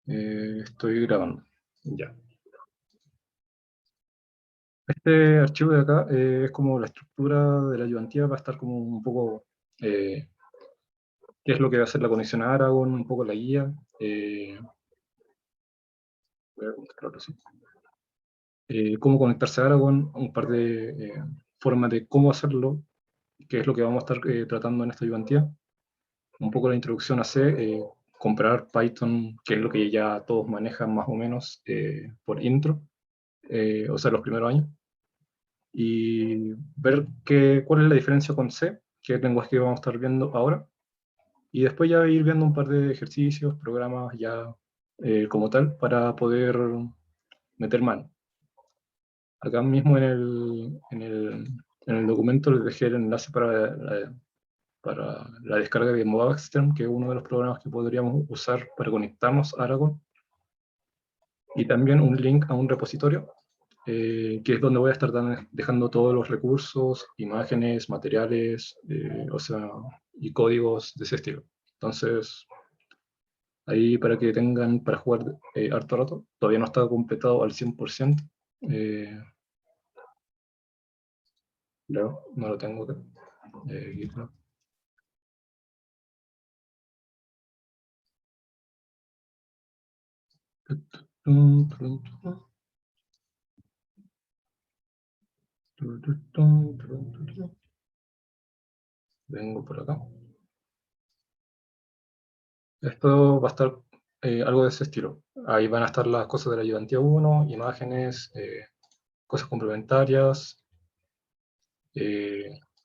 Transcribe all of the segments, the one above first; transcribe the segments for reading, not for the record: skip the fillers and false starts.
Estoy grabando. Ya. Este archivo de acá es como la estructura de la ayudantía, va a estar como un poco eh, qué es lo que va a hacer la conexión a Aragon, un poco la guía. Voy a mostrarlo así. Cómo conectarse a Aragon, un par de formas de cómo hacerlo, qué es lo que vamos a estar tratando en esta ayudantía. Un poco la introducción a C, comparar Python, que es lo que ya todos manejan más o menos por intro, o sea, los primeros años. Y ver cuál es la diferencia con C, qué lenguaje vamos a estar viendo ahora, y después ya ir viendo un par de ejercicios, programas ya como tal, para poder meter mano. Acá mismo en el documento les dejé el enlace para la descarga de Movaxterm, que es uno de los programas que podríamos usar para conectarnos a Aragon, y también un link a un repositorio que es donde voy a estar dejando todos los recursos, imágenes, materiales, o sea, y códigos de ese estilo. Entonces, ahí para que tengan para jugar harto rato, todavía no está completado al 100%. Claro, no lo tengo acá. GitHub. Vengo por acá. Esto va a estar algo de ese estilo. Ahí van a estar las cosas de la ayudantía 1, imágenes, cosas complementarias,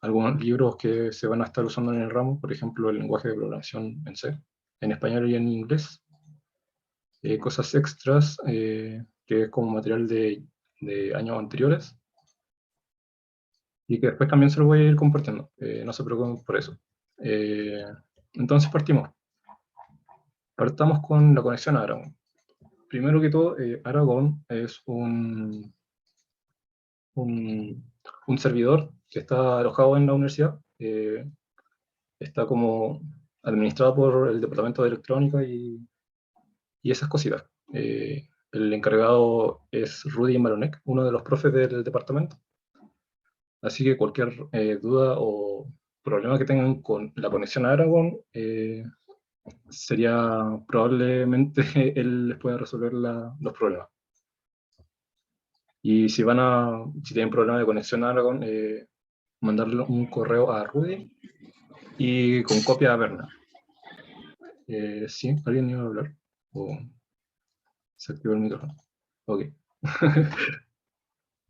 algunos libros que se van a estar usando en el ramo, por ejemplo, el lenguaje de programación en C, en español y en inglés. Cosas extras, que es como material de años anteriores, y que después también se lo voy a ir compartiendo. No se preocupen por eso. Eh, entonces partimos. Partamos con la conexión a Aragon. Primero que todo, Aragon es un, un servidor que está alojado en la universidad. Está como administrado por el departamento de electrónica y esas cositas. El encargado es Rudy Maronek, uno de los profes del departamento. Así que cualquier duda o problema que tengan con la conexión a Aragon, sería probablemente él les pueda resolver los problemas. Y si tienen problema de conexión a Aragon, mandarle un correo a Rudy y con copia a Berna. ¿Sí? ¿Alguien iba a hablar? ¿O se activó el micrófono? Ok.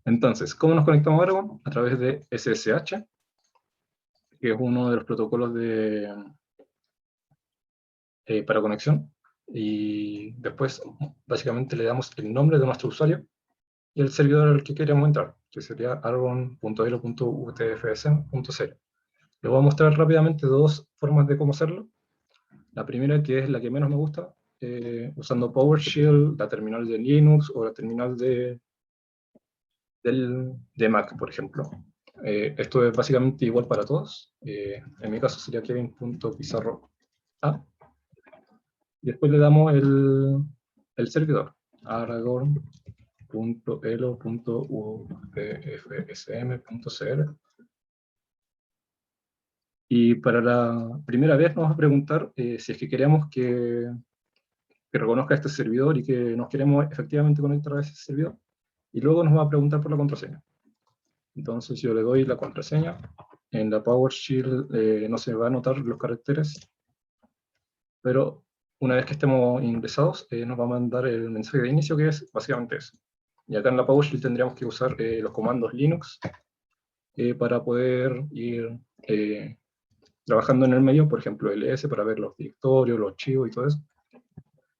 Entonces, ¿cómo nos conectamos a Aragon? A través de SSH, que es uno de los protocolos para conexión. Y después, básicamente, le damos el nombre de nuestro usuario y el servidor al que queremos entrar, que sería aragon.elo.utfsm.0. Les voy a mostrar rápidamente dos formas de cómo hacerlo. La primera, que es la que menos me gusta, usando PowerShell, la terminal de Linux o la terminal de Mac, por ejemplo. Esto es básicamente igual para todos. En mi caso sería kevin.pizarro A. Y después le damos el servidor, aragon.elo.utfsm.cl. Y para la primera vez nos va a preguntar si es que queremos que reconozca este servidor y que nos queremos efectivamente conectar a ese servidor. Y luego nos va a preguntar por la contraseña. Entonces yo le doy la contraseña. En la PowerShell no se va a anotar los caracteres, pero una vez que estemos ingresados, nos va a mandar el mensaje de inicio, que es básicamente eso. Y acá en la PowerShell tendríamos que usar los comandos Linux para poder ir trabajando en el medio, por ejemplo, ls para ver los directorios, los archivos y todo eso.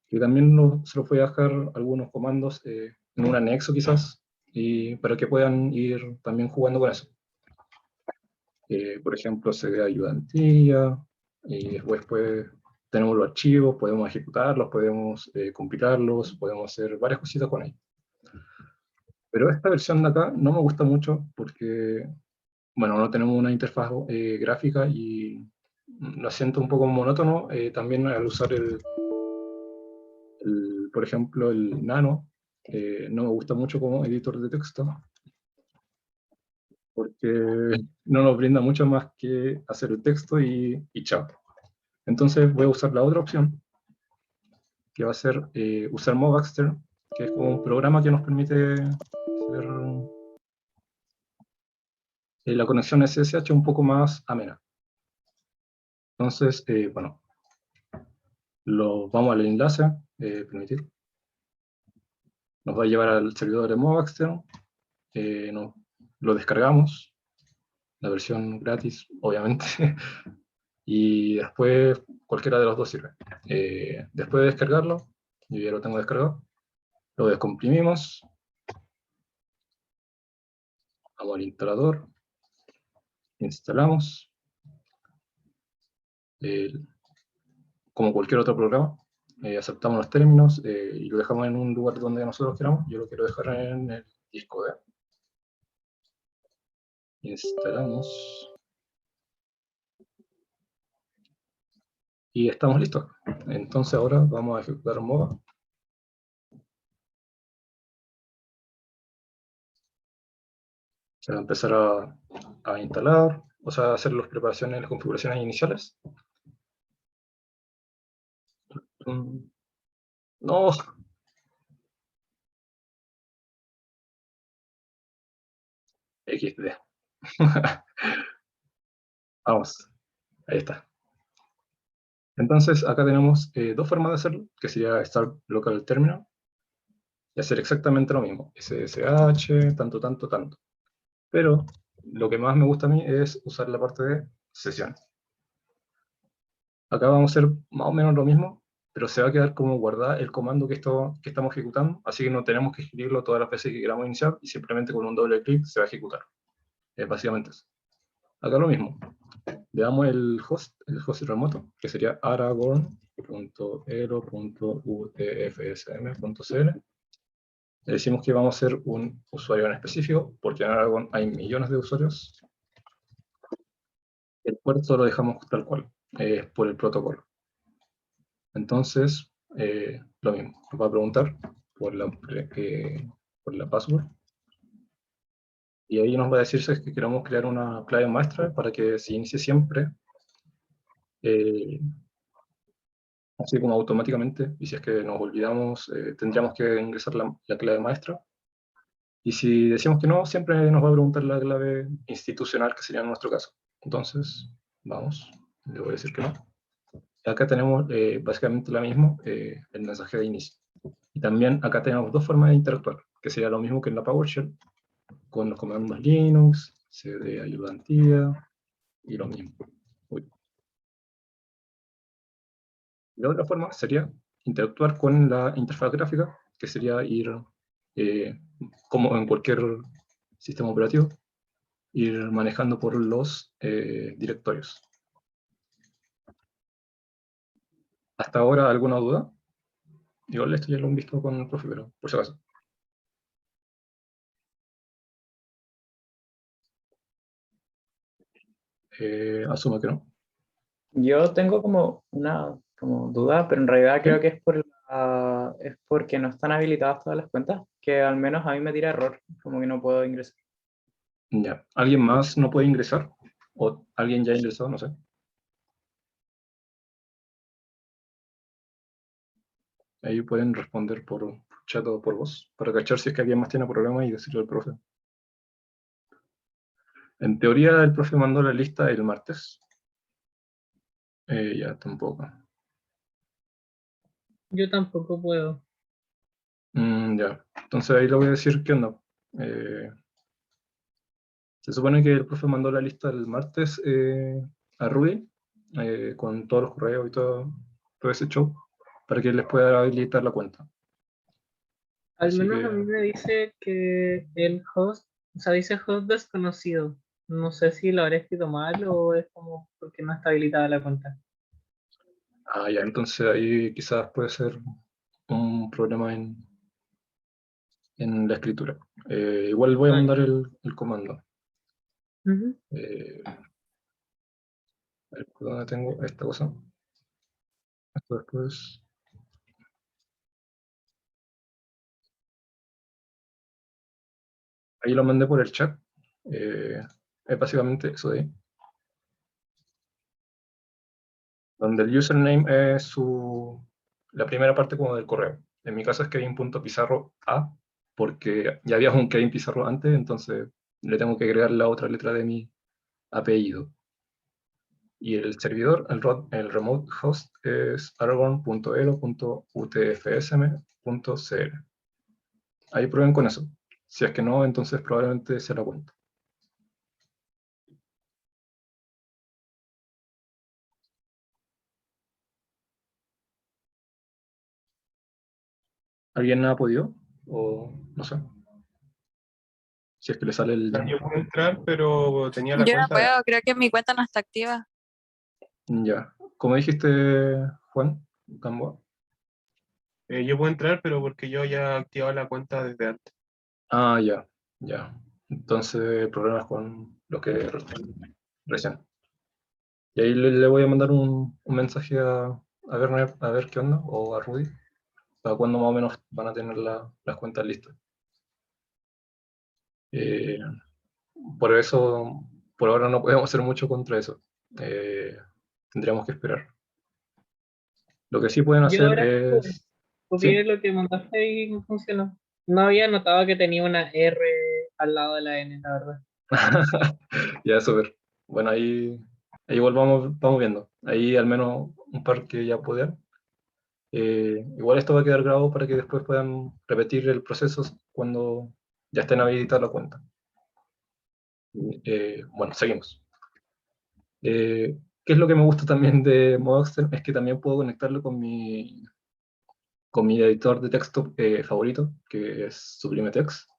Y también se los voy a dejar algunos comandos en un anexo quizás, y para que puedan ir también jugando con eso. Por ejemplo, cd ayudantía, y después tenemos los archivos, podemos ejecutarlos, podemos compilarlos, podemos hacer varias cositas con ellos. Pero esta versión de acá no me gusta mucho porque, bueno, no tenemos una interfaz gráfica y lo siento un poco monótono, también al usar Por ejemplo, el Nano no me gusta mucho como editor de texto, porque no nos brinda mucho más que hacer el texto y chao. Entonces voy a usar la otra opción, que va a ser usar Movaxter, que es como un programa que nos permite hacer la conexión SSH un poco más amena. Entonces, bueno, vamos al enlace, permitir. Nos va a llevar al servidor de Movaxter, lo descargamos, la versión gratis, obviamente, y después cualquiera de los dos sirve. Después de descargarlo, yo ya lo tengo descargado, lo descomprimimos, vamos al instalador, instalamos, eh, como cualquier otro programa, aceptamos los términos y lo dejamos en un lugar donde nosotros queramos. Yo lo quiero dejar en el disco D. Instalamos y estamos listos. Entonces ahora vamos a ejecutar Mova. Se va a empezar a instalar, o sea, a hacer las preparaciones, las configuraciones iniciales. No, XD. Vamos, ahí está. Entonces acá tenemos dos formas de hacerlo, que sería Start Local Terminal y hacer exactamente lo mismo, SSH, tanto, tanto, tanto. Pero lo que más me gusta a mí es usar la parte de sesión. Acá vamos a hacer más o menos lo mismo, pero se va a quedar como guardar el comando que estamos ejecutando, así que no tenemos que escribirlo todas las veces que queramos iniciar y simplemente con un doble clic se va a ejecutar. Es básicamente eso. Acá lo mismo. Le damos el host remoto, que sería aragorn.elo.utfsm.cl. Le decimos que vamos a ser un usuario en específico, porque en Aragon hay millones de usuarios. El puerto lo dejamos tal cual, por el protocolo. Entonces, lo mismo, nos va a preguntar por la password. Y ahí nos va a decir si es que queremos crear una clave maestra para que se inicie siempre, eh, así como automáticamente. Y si es que nos olvidamos, tendríamos que ingresar la clave maestra. Y si decimos que no, siempre nos va a preguntar la clave institucional, que sería en nuestro caso. Entonces, vamos, le voy a decir que no. Acá tenemos básicamente lo mismo, el mensaje de inicio. Y también acá tenemos dos formas de interactuar, que sería lo mismo que en la PowerShell, con los comandos Linux, cd ayudantía, y lo mismo. Uy. La otra forma sería interactuar con la interfaz gráfica, que sería ir, como en cualquier sistema operativo, ir manejando por los directorios. ¿Hasta ahora alguna duda? Igual esto ya lo han visto con el profe, pero por si acaso. Asumo que no. Yo tengo como una duda, pero en realidad creo ¿Sí? que es porque no están habilitadas todas las cuentas, que al menos a mí me tira error, como que no puedo ingresar. Ya. ¿Alguien más no puede ingresar? ¿O alguien ya ingresó? No sé. Ahí pueden responder por chat o por voz, para cachar si es que alguien más tiene problema y decirle al profe. En teoría, el profe mandó la lista el martes. Ya, tampoco. Yo tampoco puedo. Ya. Entonces ahí le voy a decir qué onda. Eh, Se supone que el profe mandó la lista el martes a Rudy, con todos los correos y todo ese show, para que les pueda habilitar la cuenta. Al Así menos a que, mí me dice que el host, o sea, dice host desconocido. No sé si lo habré escrito mal o es como porque no está habilitada la cuenta. ya, entonces ahí quizás puede ser un problema en la escritura. Igual voy a Ah, mandar ya. el comando. Ujú. A ver, ¿por dónde tengo esta cosa? Esto después. Ahí lo mandé por el chat. Es básicamente eso de ahí. Donde el username es la primera parte como del correo. En mi caso es Kevin.pizarro.a, porque ya había un Kevin Pizarro antes, entonces le tengo que agregar la otra letra de mi apellido. Y el servidor, el remote host, es aragon.elo.utfsm.cl. Ahí prueben con eso. Si es que no, entonces probablemente sea la cuenta. ¿Alguien ha podido? O no sé. Si es que le sale el Yo demo. puedo entrar, pero tenía la Yo no cuenta de puedo, creo que mi cuenta no está activa. Ya. Como dijiste, Juan Gamboa. yo puedo entrar, pero porque yo ya activado la cuenta desde antes. Ah, ya. Ya. Entonces, problemas con lo que recién. Y ahí le voy a mandar un mensaje a Werner a ver qué onda, o a Rudy, para cuándo más o menos van a tener las cuentas listas. Eh, por eso, por ahora no podemos hacer mucho contra eso. Tendríamos que esperar. Lo que sí pueden Yo hacer ahora es... copié ¿Sí? lo que mandaste y no funcionó. No había notado que tenía una R al lado de la N, la verdad. Ya, súper. Bueno, ahí igual vamos viendo. Ahí al menos un par que ya puedan. Igual esto va a quedar grabado para que después puedan repetir el proceso cuando ya estén habilitadas la cuenta. Bueno, seguimos. ¿Qué es lo que me gusta también de Modaxter? Es que también puedo conectarlo con mi editor de texto favorito, que es Sublime Text.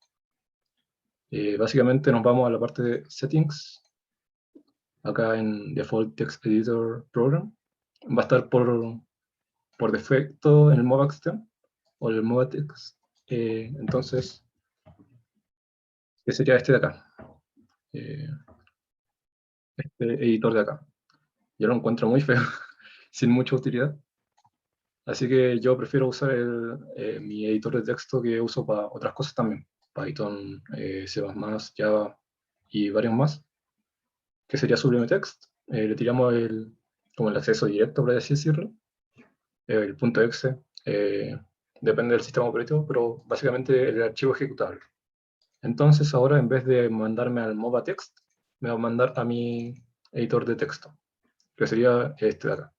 Básicamente nos vamos a la parte de Settings, acá en Default Text Editor Program. Va a estar por defecto en el Modaxter o el Modatext. Entonces, ¿qué sería este de acá? Este editor de acá. Yo lo encuentro muy feo, sin mucha utilidad. Así que yo prefiero usar mi editor de texto que uso para otras cosas también. Python, C++, Java y varios más, que sería Sublime Text. Le tiramos como el acceso directo, por así decirlo, el .exe. Depende del sistema operativo, pero básicamente el archivo ejecutable. Entonces ahora en vez de mandarme al MobaText, me va a mandar a mi editor de texto, que sería este de acá.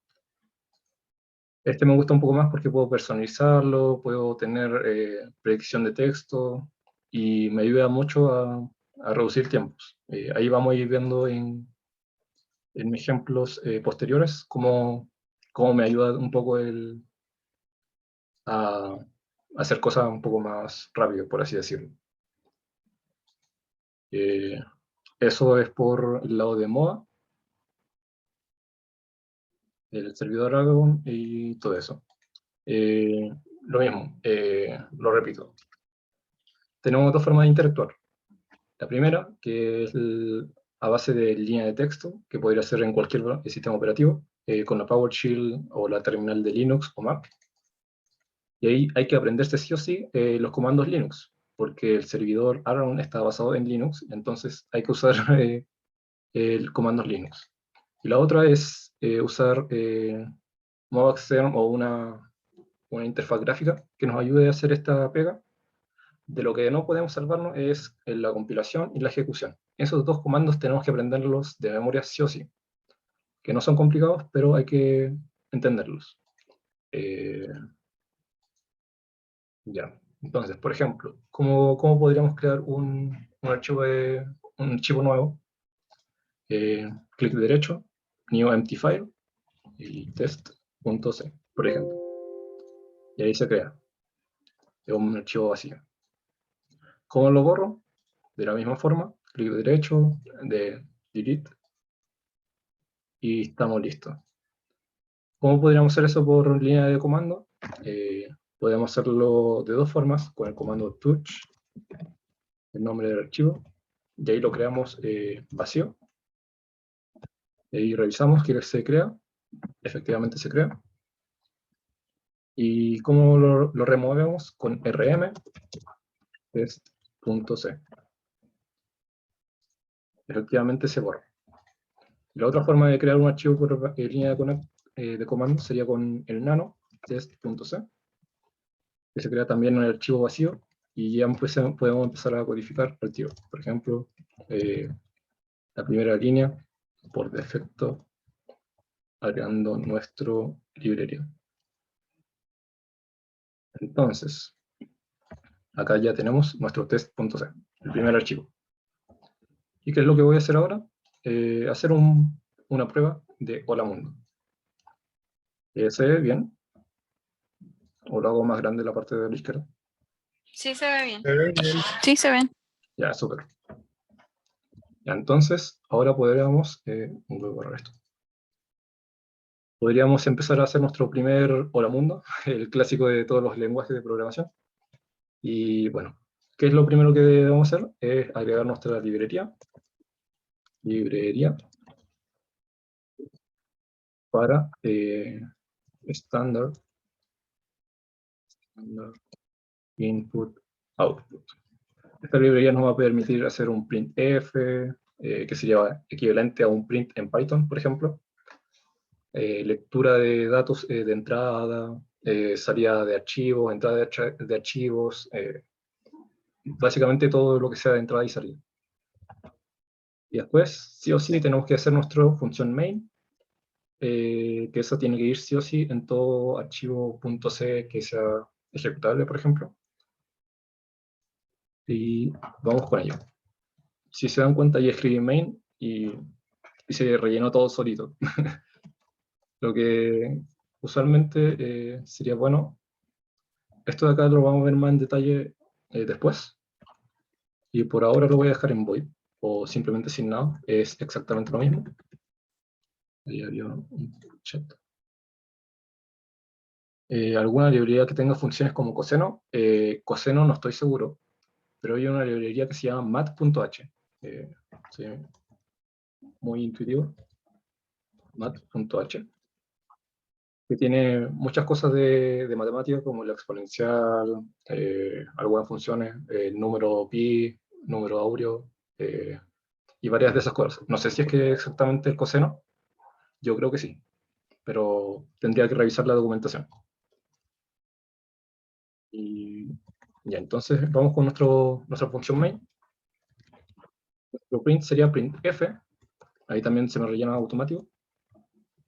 Este me gusta un poco más porque puedo personalizarlo, puedo tener predicción de texto y me ayuda mucho a reducir tiempos. Ahí vamos a ir viendo en ejemplos posteriores cómo me ayuda un poco a hacer cosas un poco más rápido, por así decirlo. Eso es por el lado de moda, el servidor Aragon y todo eso. Lo mismo, lo repito. Tenemos dos formas de interactuar. La primera, que es a base de línea de texto, que podría ser en cualquier sistema operativo, con la PowerShell o la terminal de Linux o Mac. Y ahí hay que aprenderse sí o sí los comandos Linux, porque el servidor Aragon está basado en Linux, entonces hay que usar el comandos Linux. Y la otra es usar Movaxerm o una interfaz gráfica que nos ayude a hacer esta pega. De lo que no podemos salvarnos es en la compilación y la ejecución. Esos dos comandos tenemos que aprenderlos de memoria sí o sí, que no son complicados, pero hay que entenderlos. Ya, entonces, por ejemplo, ¿cómo podríamos crear un archivo nuevo? Clic derecho, New Empty File, y test.c, por ejemplo. Y ahí se crea un archivo vacío. ¿Cómo lo borro? De la misma forma, clic derecho, de delete, y estamos listos. ¿Cómo podríamos hacer eso por línea de comando? Podemos hacerlo de dos formas, con el comando touch, el nombre del archivo, y ahí lo creamos vacío. Y ahí revisamos que se crea, efectivamente se crea. ¿Y cómo lo removemos? Con rm test.c. efectivamente se borra. La otra forma de crear un archivo por línea de comando sería con el nano test.c, que se crea también un archivo vacío, y ya podemos empezar a codificar archivos. Por ejemplo, la primera línea, por defecto, agregando nuestra librería. Entonces, acá ya tenemos nuestro test.c, el primer archivo. ¿Y qué es lo que voy a hacer ahora? Hacer una prueba de hola mundo. ¿Se ve bien? ¿O lo hago más grande la parte de la izquierda? Sí se ve bien. Se ve bien. Sí se ven. Ya, súper. Ya, entonces, ahora podríamos, voy a borrar esto. Podríamos empezar a hacer nuestro primer hola mundo, el clásico de todos los lenguajes de programación. Y bueno, ¿qué es lo primero que debemos hacer? Es agregar nuestra librería. Librería para standard input output. Esta librería nos va a permitir hacer un printf, que sería equivalente a un print en Python, por ejemplo. Lectura de datos de entrada, salida de archivos, entrada de archivos, básicamente todo lo que sea de entrada y salida. Y después, sí o sí, tenemos que hacer nuestra función main, que eso tiene que ir sí o sí en todo archivo .c que sea ejecutable, por ejemplo. Y vamos con ello. Si se dan cuenta, ya escribí main y se rellenó todo solito. Lo que usualmente sería bueno, esto de acá lo vamos a ver más en detalle después, y por ahora lo voy a dejar en void, o simplemente sin nada, es exactamente lo mismo. Ahí había un chat. ¿Alguna librería que tenga funciones como coseno? Coseno no estoy seguro, pero hay una librería que se llama mat.h. Sí, muy intuitivo. mat.h, que tiene muchas cosas de matemática, como la exponencial, algunas funciones, el número pi, número áureo, y varias de esas cosas. No sé si es que exactamente el coseno, yo creo que sí, pero tendría que revisar la documentación. Y ya, entonces vamos con nuestra función main. Nuestro print sería printf, ahí también se me rellena automático,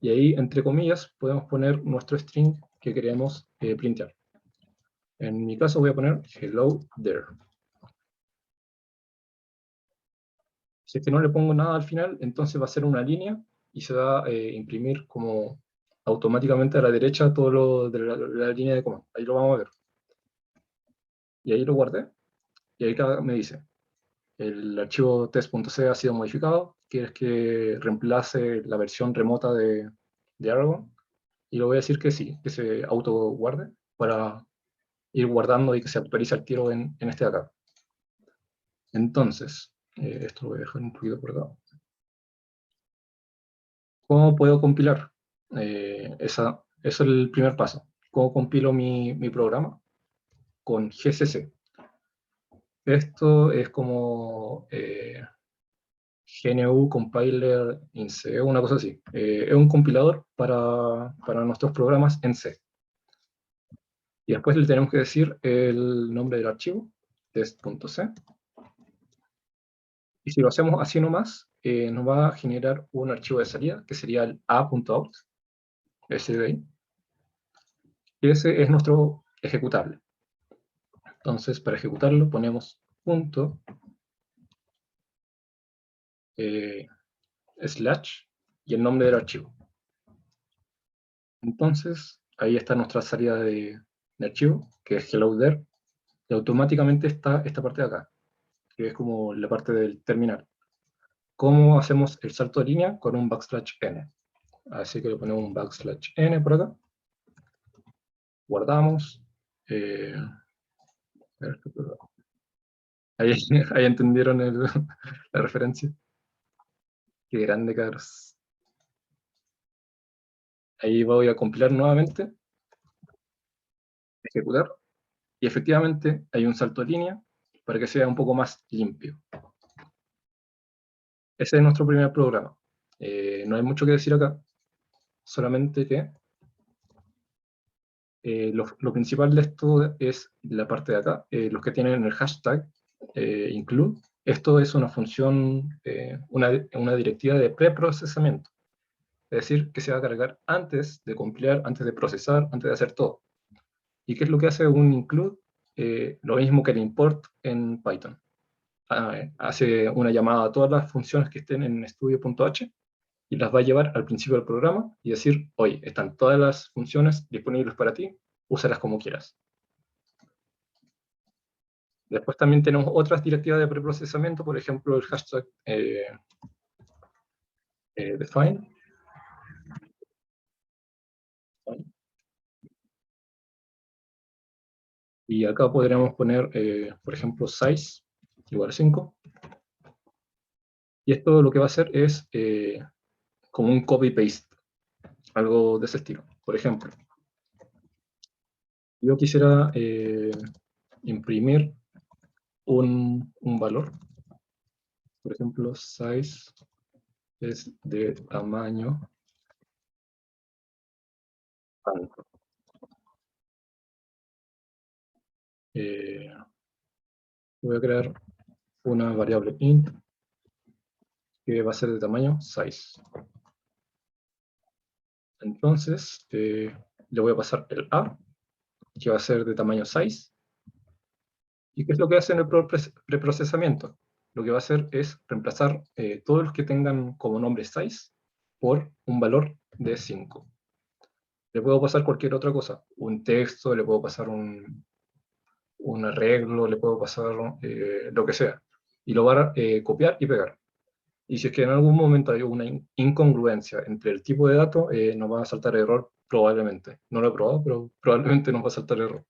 y ahí, entre comillas, podemos poner nuestro string que queremos printear. En mi caso voy a poner hello there. Si es que no le pongo nada al final, entonces va a ser una línea y se va a imprimir como automáticamente a la derecha todo lo de la línea de comando. Ahí lo vamos a ver. Y ahí lo guardé. Y ahí acá me dice, el archivo test.c ha sido modificado. ¿Quieres que reemplace la versión remota de Aragon? Y le voy a decir que sí, que se auto guarde para ir guardando y que se actualice el tiro en este de acá. Entonces, esto lo voy a dejar un poquito por acá. ¿Cómo puedo compilar? Eso es el primer paso. ¿Cómo compilo mi programa? Con GCC. Esto es como GNU Compiler in C, una cosa así. Es un compilador para nuestros programas en C. Y después le tenemos que decir el nombre del archivo, test.c. Y si lo hacemos así nomás, nos va a generar un archivo de salida, que sería el a.out, ese de ahí. Y ese es nuestro ejecutable. Entonces, para ejecutarlo ponemos punto slash y el nombre del archivo. Entonces, ahí está nuestra salida de archivo, que es hello there, y automáticamente está esta parte de acá, que es como la parte del terminal. ¿Cómo hacemos el salto de línea? Con un \n. Así que le ponemos un \n por acá. Guardamos. Ahí, ahí entendieron la referencia. Qué grande, cabros. Ahí voy a compilar nuevamente, ejecutar, y efectivamente hay un salto de línea para que sea un poco más limpio. Ese es nuestro primer programa. No hay mucho que decir acá, solamente que lo principal de esto es la parte de acá, los que tienen el hashtag include. Esto es una función, una directiva de preprocesamiento. Es decir, que se va a cargar antes de compilar, antes de procesar, antes de hacer todo. ¿Y qué es lo que hace un include? Lo mismo que el import en Python. Hace una llamada a todas las funciones que estén en studio.h y las va a llevar al principio del programa y decir, oye, están todas las funciones disponibles para ti, úsalas como quieras. Después también tenemos otras directivas de preprocesamiento, por ejemplo, el hashtag define. Y acá podríamos poner, por ejemplo, size igual a 5. Y esto lo que va a hacer es como un copy-paste, algo de ese estilo. Por ejemplo, yo quisiera imprimir un valor. Por ejemplo, size es de tamaño tanto. Voy a crear una variable int que va a ser de tamaño size. Entonces, le voy a pasar el a, que va a ser de tamaño size. ¿Y qué es lo que hace en el preprocesamiento? Lo que va a hacer es reemplazar todos los que tengan como nombre size por un valor de 5. Le puedo pasar cualquier otra cosa, un texto, le puedo pasar un arreglo, le puedo pasar lo que sea. Y lo va a copiar y pegar. Y si es que en algún momento hay una incongruencia entre el tipo de dato, nos va a saltar error probablemente. No lo he probado, pero probablemente nos va a saltar error.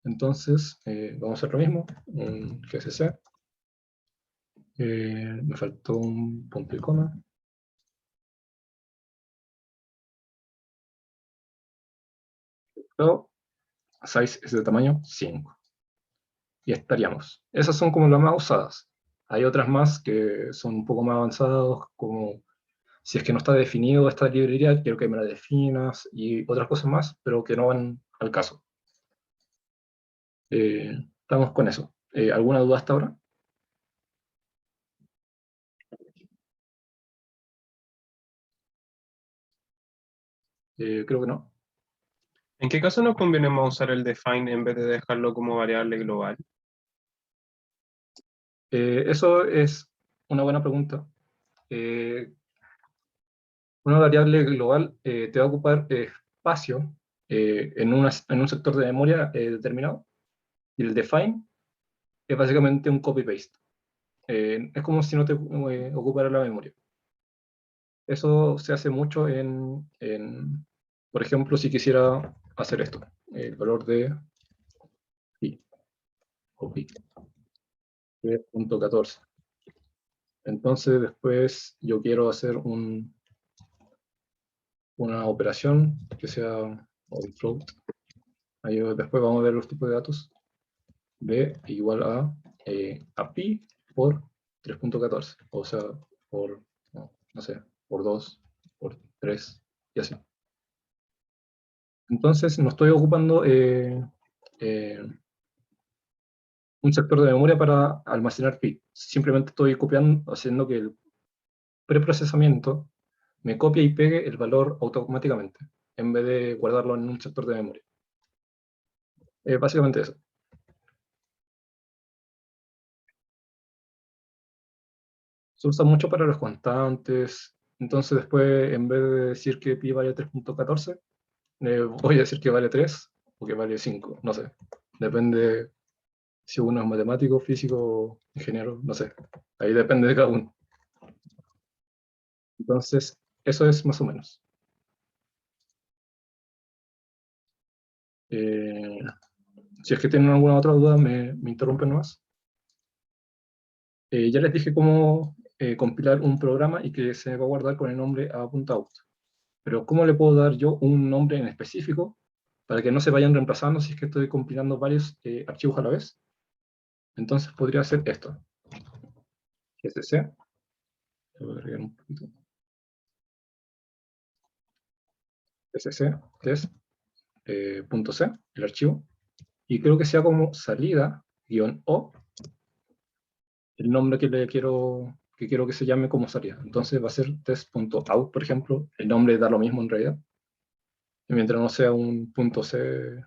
Entonces, vamos a hacer lo mismo, un GCC. Me faltó un punto y coma. Pero size es de tamaño 5. Y estaríamos. Esas son como las más usadas. Hay otras más que son un poco más avanzadas, como si es que no está definido esta librería, quiero que me la definas, y otras cosas más, pero que no van al caso. Estamos con eso. ¿Alguna duda hasta ahora? Creo que no. ¿En qué caso nos conviene más usar el define en vez de dejarlo como variable global? Eso es una buena pregunta. Una variable global te va a ocupar espacio en un sector de memoria determinado, y el define es básicamente un copy-paste. Es como si no te ocupara la memoria. Eso se hace mucho por ejemplo, si quisiera hacer esto, el valor de pi, o pi, que es 0.14. Entonces después yo quiero hacer una operación que sea float. Ahí después vamos a ver los tipos de datos. B igual a pi por 3.14. O sea, por, no sé, por 2, por 3, y así. Entonces no estoy ocupando un sector de memoria para almacenar pi. Simplemente estoy copiando, haciendo que el preprocesamiento me copie y pegue el valor automáticamente, en vez de guardarlo en un sector de memoria. Básicamente eso. Se usa mucho para los constantes, entonces después, en vez de decir que pi vale 3.14, voy a decir que vale 3 o que vale 5, no sé. Depende si uno es matemático, físico, ingeniero, no sé. Ahí depende de cada uno. Entonces, eso es más o menos. Si es que tienen alguna otra duda, me interrumpen nomás. Ya les dije cómo compilar un programa y que se va a guardar con el nombre a.out. Pero ¿cómo le puedo dar yo un nombre en específico para que no se vayan reemplazando si es que estoy compilando varios archivos a la vez? Entonces podría hacer esto. GCC Voy a agregar un poquito. SC, test, punto C, el archivo. Y creo que sea como salida, guión O, el nombre que quiero que se llame como salida. Entonces va a ser test.out, por ejemplo. El nombre da lo mismo en realidad. Y mientras no sea un punto C,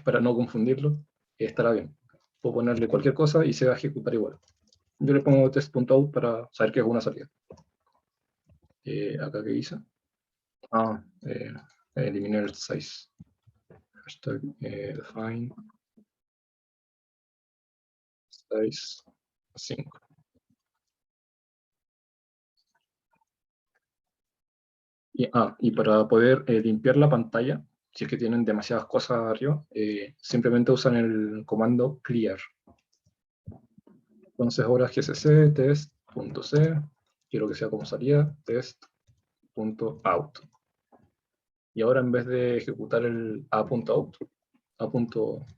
para no confundirlo, estará bien. Puedo ponerle cualquier cosa y se va a ejecutar igual. Yo le pongo test.out para saber que es una salida. Acá, ¿qué hice? Eliminar el size. Hashtag define size 5. Y para poder limpiar la pantalla, si es que tienen demasiadas cosas arriba, simplemente usan el comando clear. Entonces ahora gcc test.c, quiero que sea como salida, test.out. Y ahora en vez de ejecutar el a.out, a.out,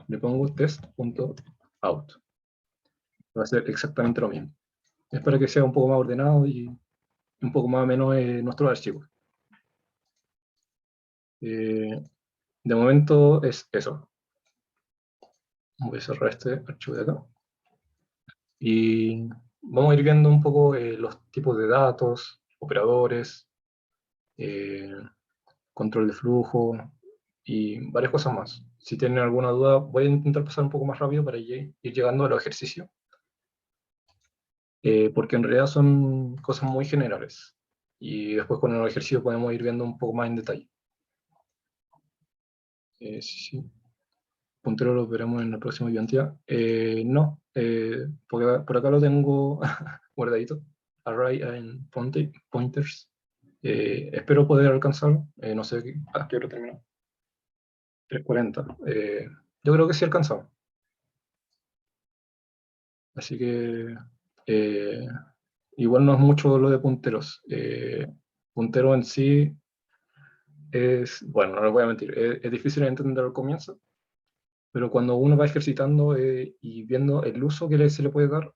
le pongo test.out. Va a ser exactamente lo mismo. Es para que sea un poco más ordenado y un poco más o menos nuestro archivo. De momento es eso. Voy a cerrar este archivo de acá. Y vamos a ir viendo un poco los tipos de datos, operadores, control de flujo y varias cosas más. Si tienen alguna duda, voy a intentar pasar un poco más rápido para ir llegando a los ejercicios. Porque en realidad son cosas muy generales. Y después con el ejercicio podemos ir viendo un poco más en detalle. Sí. Puntero lo veremos en la próxima ayudantía. No, por acá lo tengo guardadito. Array and pointers. Espero poder alcanzarlo. No sé a qué hora terminó. 3:40. Yo creo que sí alcanzamos. Así que igual no es mucho lo de punteros. Puntero en sí es, bueno, no les voy a mentir, es difícil de entender al comienzo, pero cuando uno va ejercitando y viendo el uso que se le puede dar,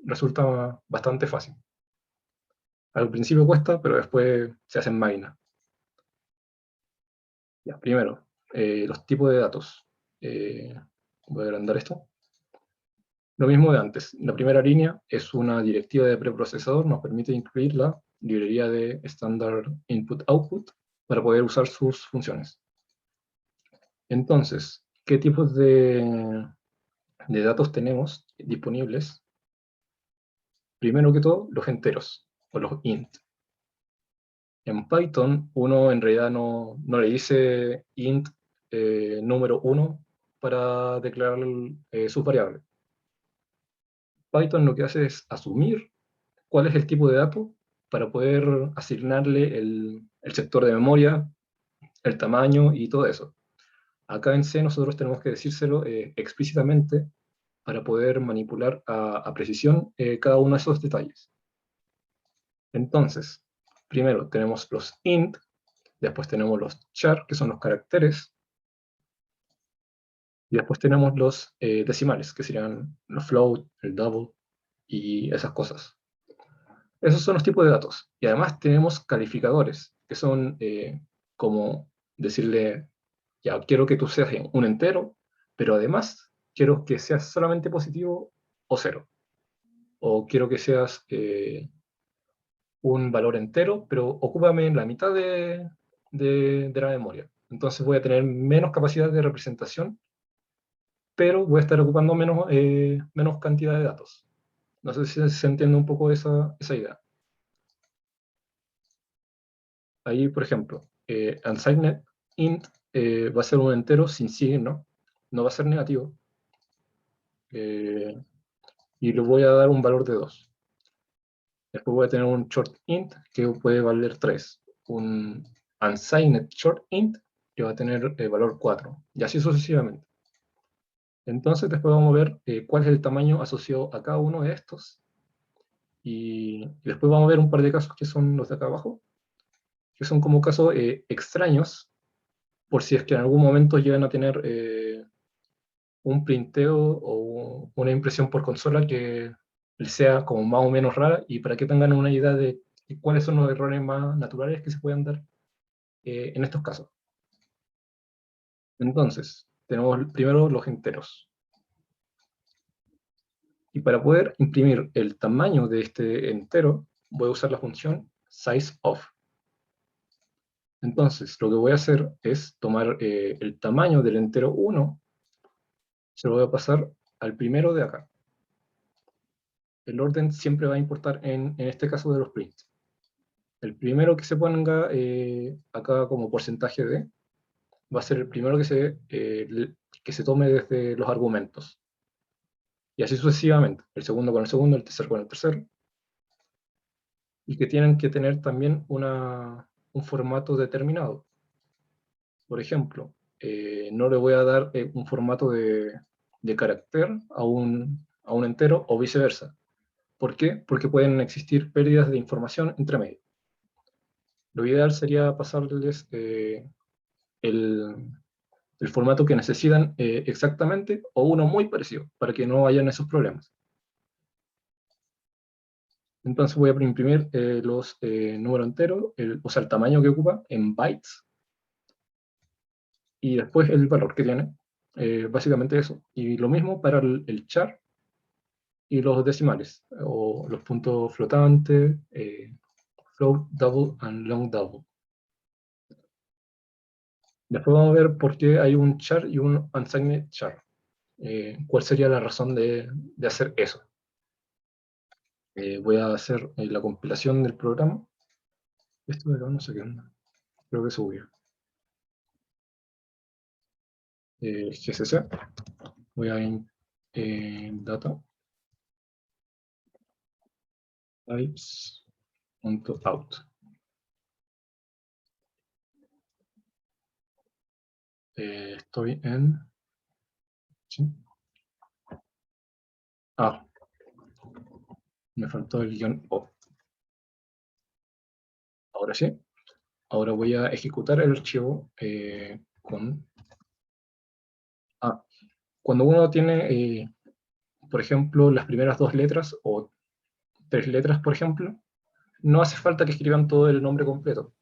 resulta bastante fácil. Al principio cuesta, pero después se hacen máquinas. Ya, primero, los tipos de datos. Voy a agrandar esto. Lo mismo de antes. La primera línea es una directiva de preprocesador, nos permite incluir la librería de Standard Input-Output para poder usar sus funciones. Entonces, ¿qué tipos de datos tenemos disponibles? Primero que todo, los enteros, o los int. En Python, uno en realidad no le dice int número 1 para declarar sus variables. Python lo que hace es asumir cuál es el tipo de dato para poder asignarle el sector de memoria, el tamaño y todo eso. Acá en C nosotros tenemos que decírselo explícitamente para poder manipular a precisión cada uno de esos detalles. Entonces, primero tenemos los int, después tenemos los char, que son los caracteres, y después tenemos los decimales, que serían los float, el double, y esas cosas. Esos son los tipos de datos. Y además tenemos calificadores, que son como decirle, ya, quiero que tú seas un entero, pero además quiero que seas solamente positivo o cero. O quiero que seas un valor entero, pero ocúpame la mitad de la memoria. Entonces voy a tener menos capacidad de representación, pero voy a estar ocupando menos cantidad de datos. No sé si se entiende un poco esa idea. Ahí, por ejemplo, unsigned int va a ser un entero sin signo, no va a ser negativo, y le voy a dar un valor de 2. Después voy a tener un short int que puede valer 3. Un unsigned short int que va a tener valor 4, y así sucesivamente. Entonces después vamos a ver cuál es el tamaño asociado a cada uno de estos, y después vamos a ver un par de casos que son los de acá abajo, que son como casos extraños, por si es que en algún momento llegan a tener un printeo o una impresión por consola que sea como más o menos rara, y para que tengan una idea de cuáles son los errores más naturales que se pueden dar en estos casos. Entonces, tenemos primero los enteros. Y para poder imprimir el tamaño de este entero, voy a usar la función sizeOf. Entonces, lo que voy a hacer es tomar el tamaño del entero 1, se lo voy a pasar al primero de acá. El orden siempre va a importar en este caso de los prints. El primero que se ponga acá como porcentaje de, va a ser el primero que se tome desde los argumentos. Y así sucesivamente. El segundo con el segundo, el tercero con el tercero. Y que tienen que tener también un formato determinado. Por ejemplo, no le voy a dar un formato de carácter a un entero o viceversa. ¿Por qué? Porque pueden existir pérdidas de información entre medio. Lo ideal sería pasarles el formato que necesitan exactamente o uno muy parecido para que no hayan esos problemas. Entonces voy a imprimir los números enteros, o sea, el tamaño que ocupa en bytes, y después el valor que tiene. Básicamente eso. Y lo mismo para el char y los decimales, o los puntos flotantes, float double and long double. Después vamos a ver por qué hay un char y un unsigned char. ¿Cuál sería la razón de hacer eso? Voy a hacer la compilación del programa. Esto de acá no sé qué onda. Creo que subió. GCC. Voy a data types.out. Estoy en... ¿sí? Ah, me faltó el guión O. Ahora sí. Ahora voy a ejecutar el archivo con... Ah, cuando uno tiene, por ejemplo, las primeras 2 letras o 3 letras, por ejemplo, no hace falta que escriban todo el nombre completo.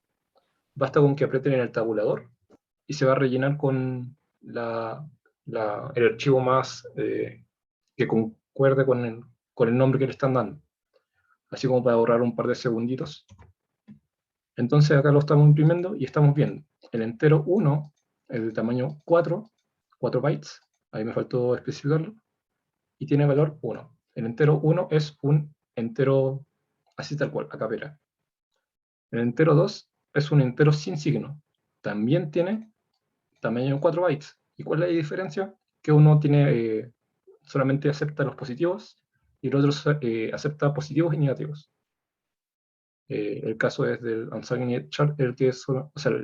Basta con que aprieten en el tabulador y se va a rellenar con el archivo más que concuerde con el nombre que le están dando. Así como para ahorrar un par de segunditos. Entonces acá lo estamos imprimiendo y estamos viendo el entero 1 es de tamaño 4 bytes, ahí me faltó especificarlo, y tiene valor 1. El entero 1 es un entero así tal cual, a capela. El entero 2 es un entero sin signo, también tiene tamaño 4 bytes. ¿Y cuál es la diferencia? Que uno solamente acepta los positivos y el otro acepta positivos y negativos. El caso es del unsigned char, el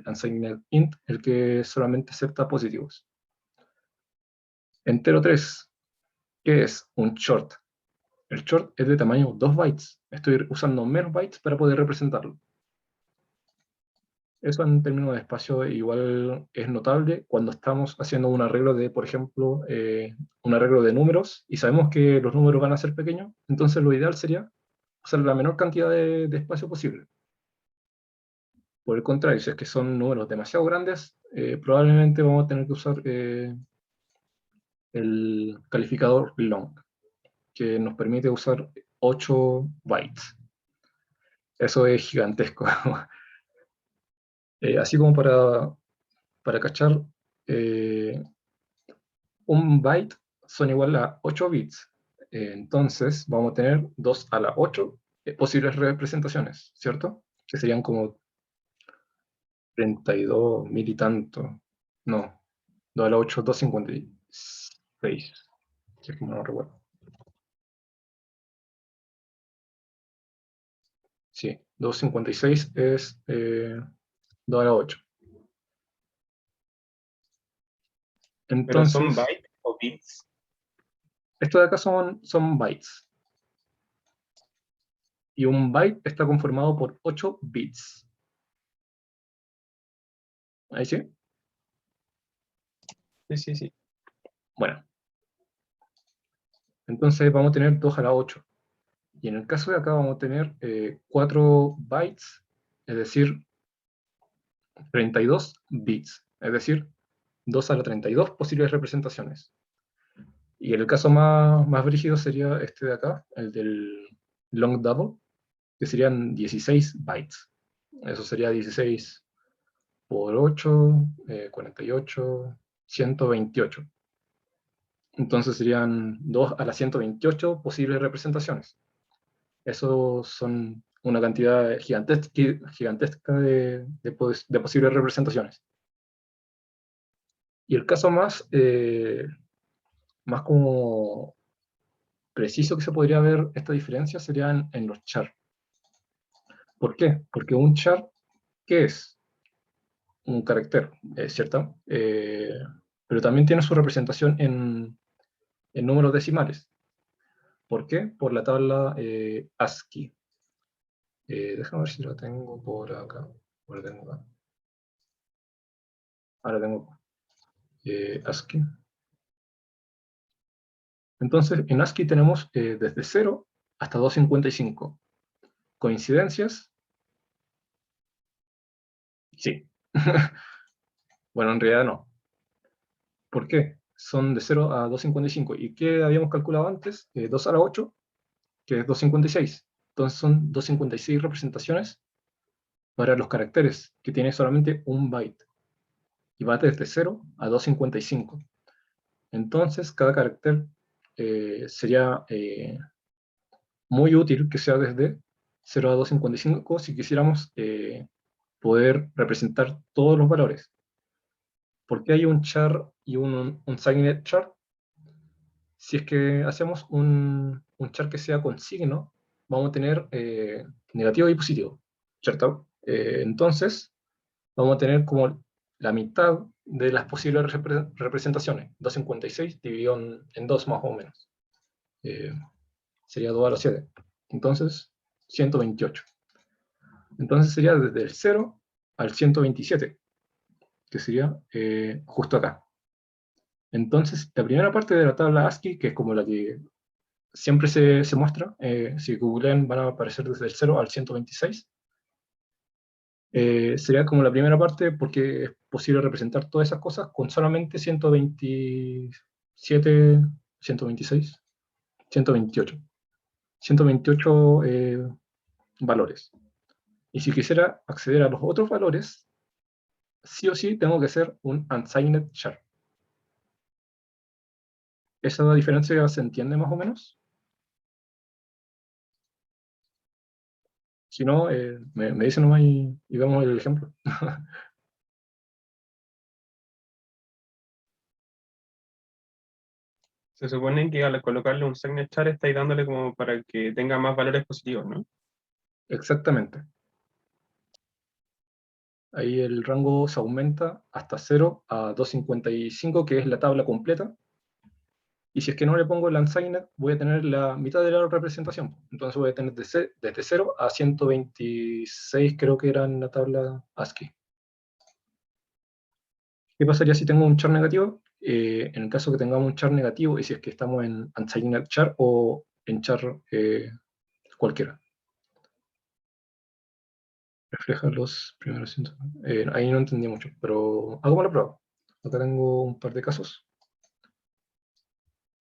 unsigned int, el que solamente acepta positivos. Entero 3, ¿qué es? Un short. El short es de tamaño 2 bytes. Estoy usando menos bytes para poder representarlo. Eso en términos de espacio igual es notable cuando estamos haciendo un arreglo de, por ejemplo, un arreglo de números y sabemos que los números van a ser pequeños, entonces lo ideal sería usar la menor cantidad de espacio posible. Por el contrario, si es que son números demasiado grandes, probablemente vamos a tener que usar el calificador long, que nos permite usar 8 bytes. Eso es gigantesco. Así como para cachar, un byte son igual a 8 bits. Entonces vamos a tener 2 a la 8 posibles representaciones, ¿cierto? Que serían como 32 mil y tanto. No, 2 a la 8, 256. Si es que no recuerdo. Sí, 256 es 2 a la 8. Pero son Entonces, bytes o bits. estos de acá son bytes. Y un byte está conformado por 8 bits. ¿Ahí sí? Sí. Bueno. Entonces vamos a tener 2 a la 8. Y en el caso de acá vamos a tener 4 bytes, es decir, 32 bits, es decir, 2 a la 32 posibles representaciones. Y el caso más brígido sería este de acá, el del long double, que serían 16 bytes. Eso sería 16 por 8, 48, 128. Entonces serían 2 a la 128 posibles representaciones. Eso son una cantidad gigantesca de posibles representaciones. Y el caso más como preciso que se podría ver esta diferencia sería en los char. ¿Por qué? Porque un char, ¿qué es? Un carácter, ¿cierto? Pero también tiene su representación en números decimales. ¿Por qué? Por la tabla ASCII. Déjame ver si lo tengo por acá. Ahora tengo acá. Ahora tengo ASCII. Entonces, en ASCII tenemos desde 0 hasta 255. ¿Coincidencias? Sí. Bueno, en realidad no. ¿Por qué? Son de 0 a 255. ¿Y qué habíamos calculado antes? 2 a la 8, que es 256. Entonces son 256 representaciones para los caracteres, que tiene solamente un byte. Y va desde 0 a 255. Entonces, cada carácter sería muy útil que sea desde 0 a 255 si quisiéramos poder representar todos los valores. ¿Por qué hay un char y un signed char? Si es que hacemos un char que sea con signo, vamos a tener negativo y positivo, ¿cierto? Entonces, vamos a tener como la mitad de las posibles representaciones, 256 dividido en 2 más o menos. Sería 2 a la 7. Entonces, 128. Entonces sería desde el 0 al 127, que sería justo acá. Entonces, la primera parte de la tabla ASCII, que es como la que siempre se muestra, si googlean van a aparecer desde el 0 al 126, sería como la primera parte porque es posible representar todas esas cosas con solamente 127, 126, 128. 128 valores. Y si quisiera acceder a los otros valores, sí o sí tengo que hacer un unsigned char. ¿Esa diferencia se entiende más o menos? Si no, me dicen nomás y vemos el ejemplo. Se supone que al colocarle un signature estáis dándole como para que tenga más valores positivos, ¿no? Exactamente. Ahí el rango se aumenta hasta 0 a 255, que es la tabla completa. Y si es que no le pongo el unsigned, voy a tener la mitad de la representación. Entonces voy a tener desde 0 a 126, creo que era en la tabla ASCII. ¿Qué pasaría si tengo un char negativo? En el caso que tengamos un char negativo, y si es que estamos en unsigned char o en char cualquiera. Refleja los primeros síntomas. Ahí no entendí mucho, pero hagamos la prueba. Acá tengo un par de casos.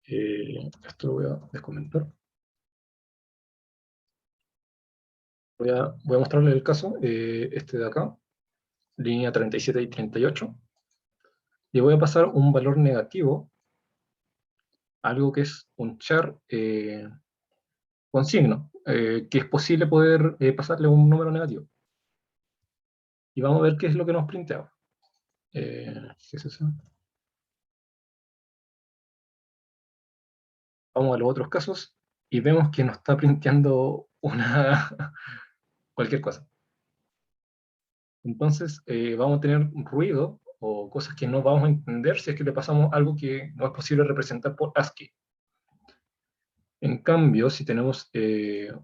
Esto lo voy a descomentar. Voy a mostrarles el caso, este de acá, línea 37 y 38. Y voy a pasar un valor negativo, algo que es un char con signo, que es posible poder pasarle un número negativo. Y vamos a ver qué es lo que nos printea. ¿Qué es eso? Vamos a los otros casos y vemos que nos está printeando cualquier cosa. Entonces vamos a tener ruido o cosas que no vamos a entender si es que le pasamos algo que no es posible representar por ASCII. En cambio, si tenemos esto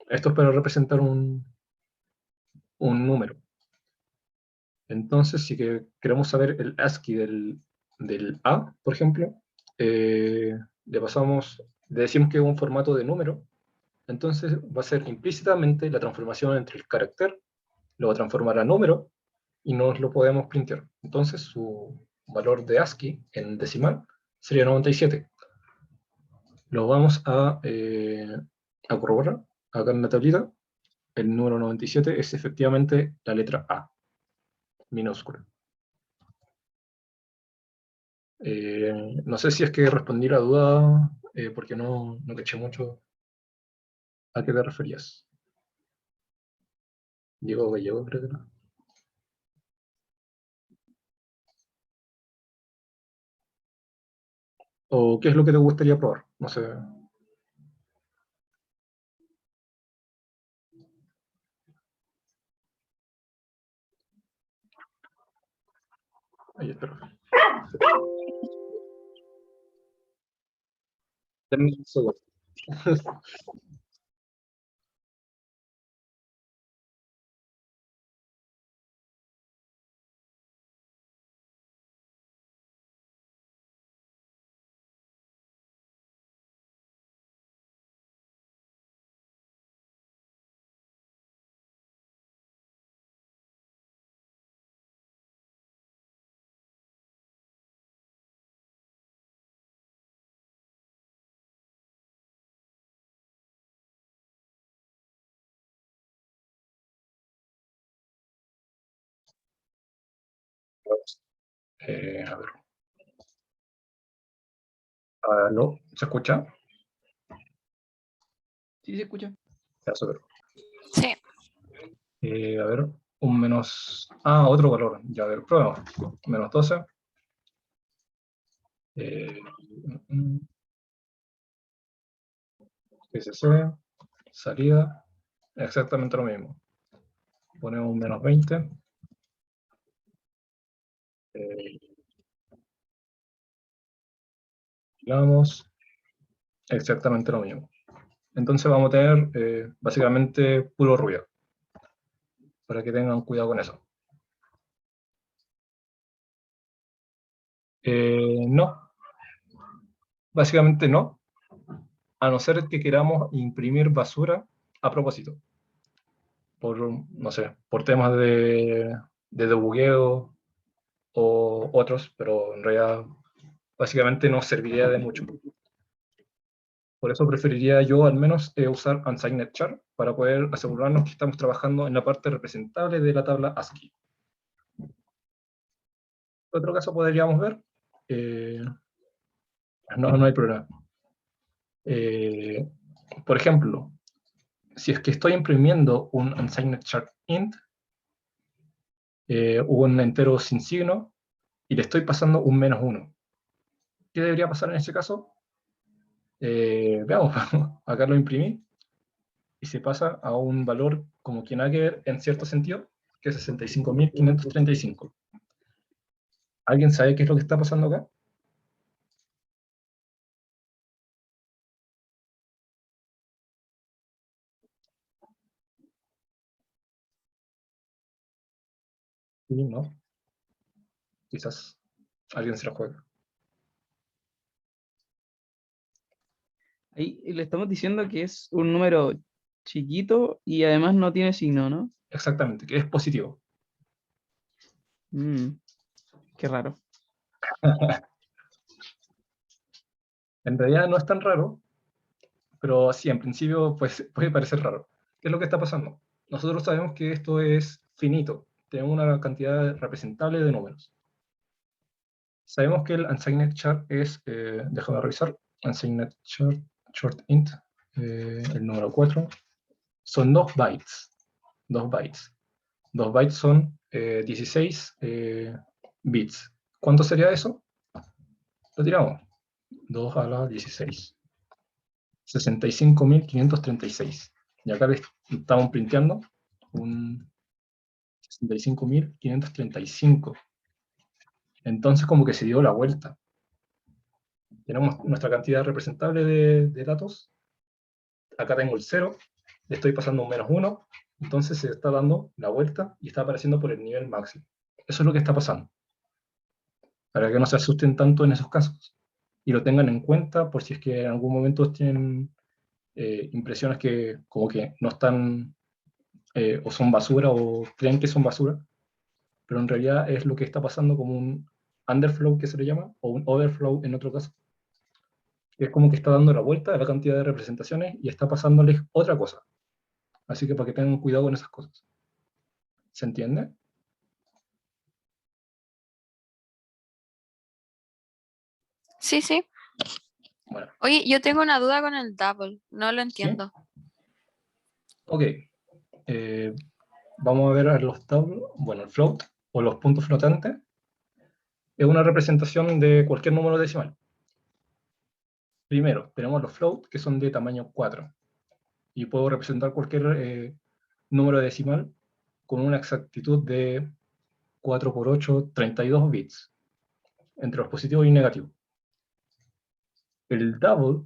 es para representar un número. Entonces, si queremos saber el ASCII del A, por ejemplo, le decimos que es un formato de número, Entonces va a ser implícitamente la transformación entre el carácter, lo va a transformar a número, y nos lo podemos printear. Entonces su valor de ASCII en decimal sería 97. Lo vamos a corroborar acá en la tablita. El número 97 es efectivamente la letra A, minúscula. No sé si es que respondí la duda, porque no caché mucho a qué te referías. Diego Gallego, creo que era. ¿O qué es lo que te gustaría probar? No sé. Ahí espero. Denme un segundo. A ver. ¿Aló? ¿Se escucha? Sí, se escucha. Ya, súper. Sí. A ver, un menos... Ah, otro valor. Ya, a ver, prueba. Menos 12. SC, salida, exactamente lo mismo. Ponemos un menos 20. Vamos, exactamente lo mismo. Entonces vamos a tener básicamente puro ruido, para que tengan cuidado con eso. No, básicamente no, a no ser que queramos imprimir basura a propósito, por, no sé, por temas de debugueo o otros, pero en realidad básicamente no serviría de mucho. Por eso preferiría yo al menos usar unsigned char para poder asegurarnos que estamos trabajando en la parte representable de la tabla ASCII. Otro caso podríamos ver, no hay problema. Por ejemplo, si es que estoy imprimiendo un unsigned char int, un entero sin signo, y le estoy pasando un -1. ¿Qué debería pasar en ese caso? Veamos, acá lo imprimí, y se pasa a un valor como que nada que ver en cierto sentido, que es 65.535. ¿Alguien sabe qué es lo que está pasando acá? Sí, ¿no? Quizás alguien se la juega. Ahí le estamos diciendo que es un número chiquito y además no tiene signo, ¿no? Exactamente, que es positivo. Mm, qué raro. En realidad no es tan raro, pero sí, en principio pues, puede parecer raro. ¿Qué es lo que está pasando? Nosotros sabemos que esto es finito, tenemos una cantidad representable de números. Sabemos que el unsigned char es, déjame revisar, unsigned char, short int, el número 4, son 2 bytes. 2 bytes. 2 bytes son 16 bits. ¿Cuánto sería eso? Lo tiramos. 2 a la 16. 65.536. Y acá le estamos printeando un 65.535. Entonces como que se dio la vuelta. Tenemos nuestra cantidad representable de datos. Acá tengo el 0, le estoy pasando un -1, entonces se está dando la vuelta y está apareciendo por el nivel máximo. Eso es lo que está pasando. Para que no se asusten tanto en esos casos. Y lo tengan en cuenta por si es que en algún momento tienen impresiones que como que no están, o son basura, o creen que son basura, pero en realidad es lo que está pasando como un underflow, que se le llama, o un overflow en otro caso. Es como que está dando la vuelta a la cantidad de representaciones y está pasándoles otra cosa. Así que para que tengan cuidado con esas cosas. ¿Se entiende? Sí, sí. Bueno, Oye, yo tengo una duda con el double. No lo entiendo. ok. Vamos a ver los double, bueno, el float, o los puntos flotantes. Es una representación de cualquier número decimal. Primero, tenemos los float, que son de tamaño 4. Y puedo representar cualquier número decimal con una exactitud de 4 por 8, 32 bits, entre los positivos y negativos. El double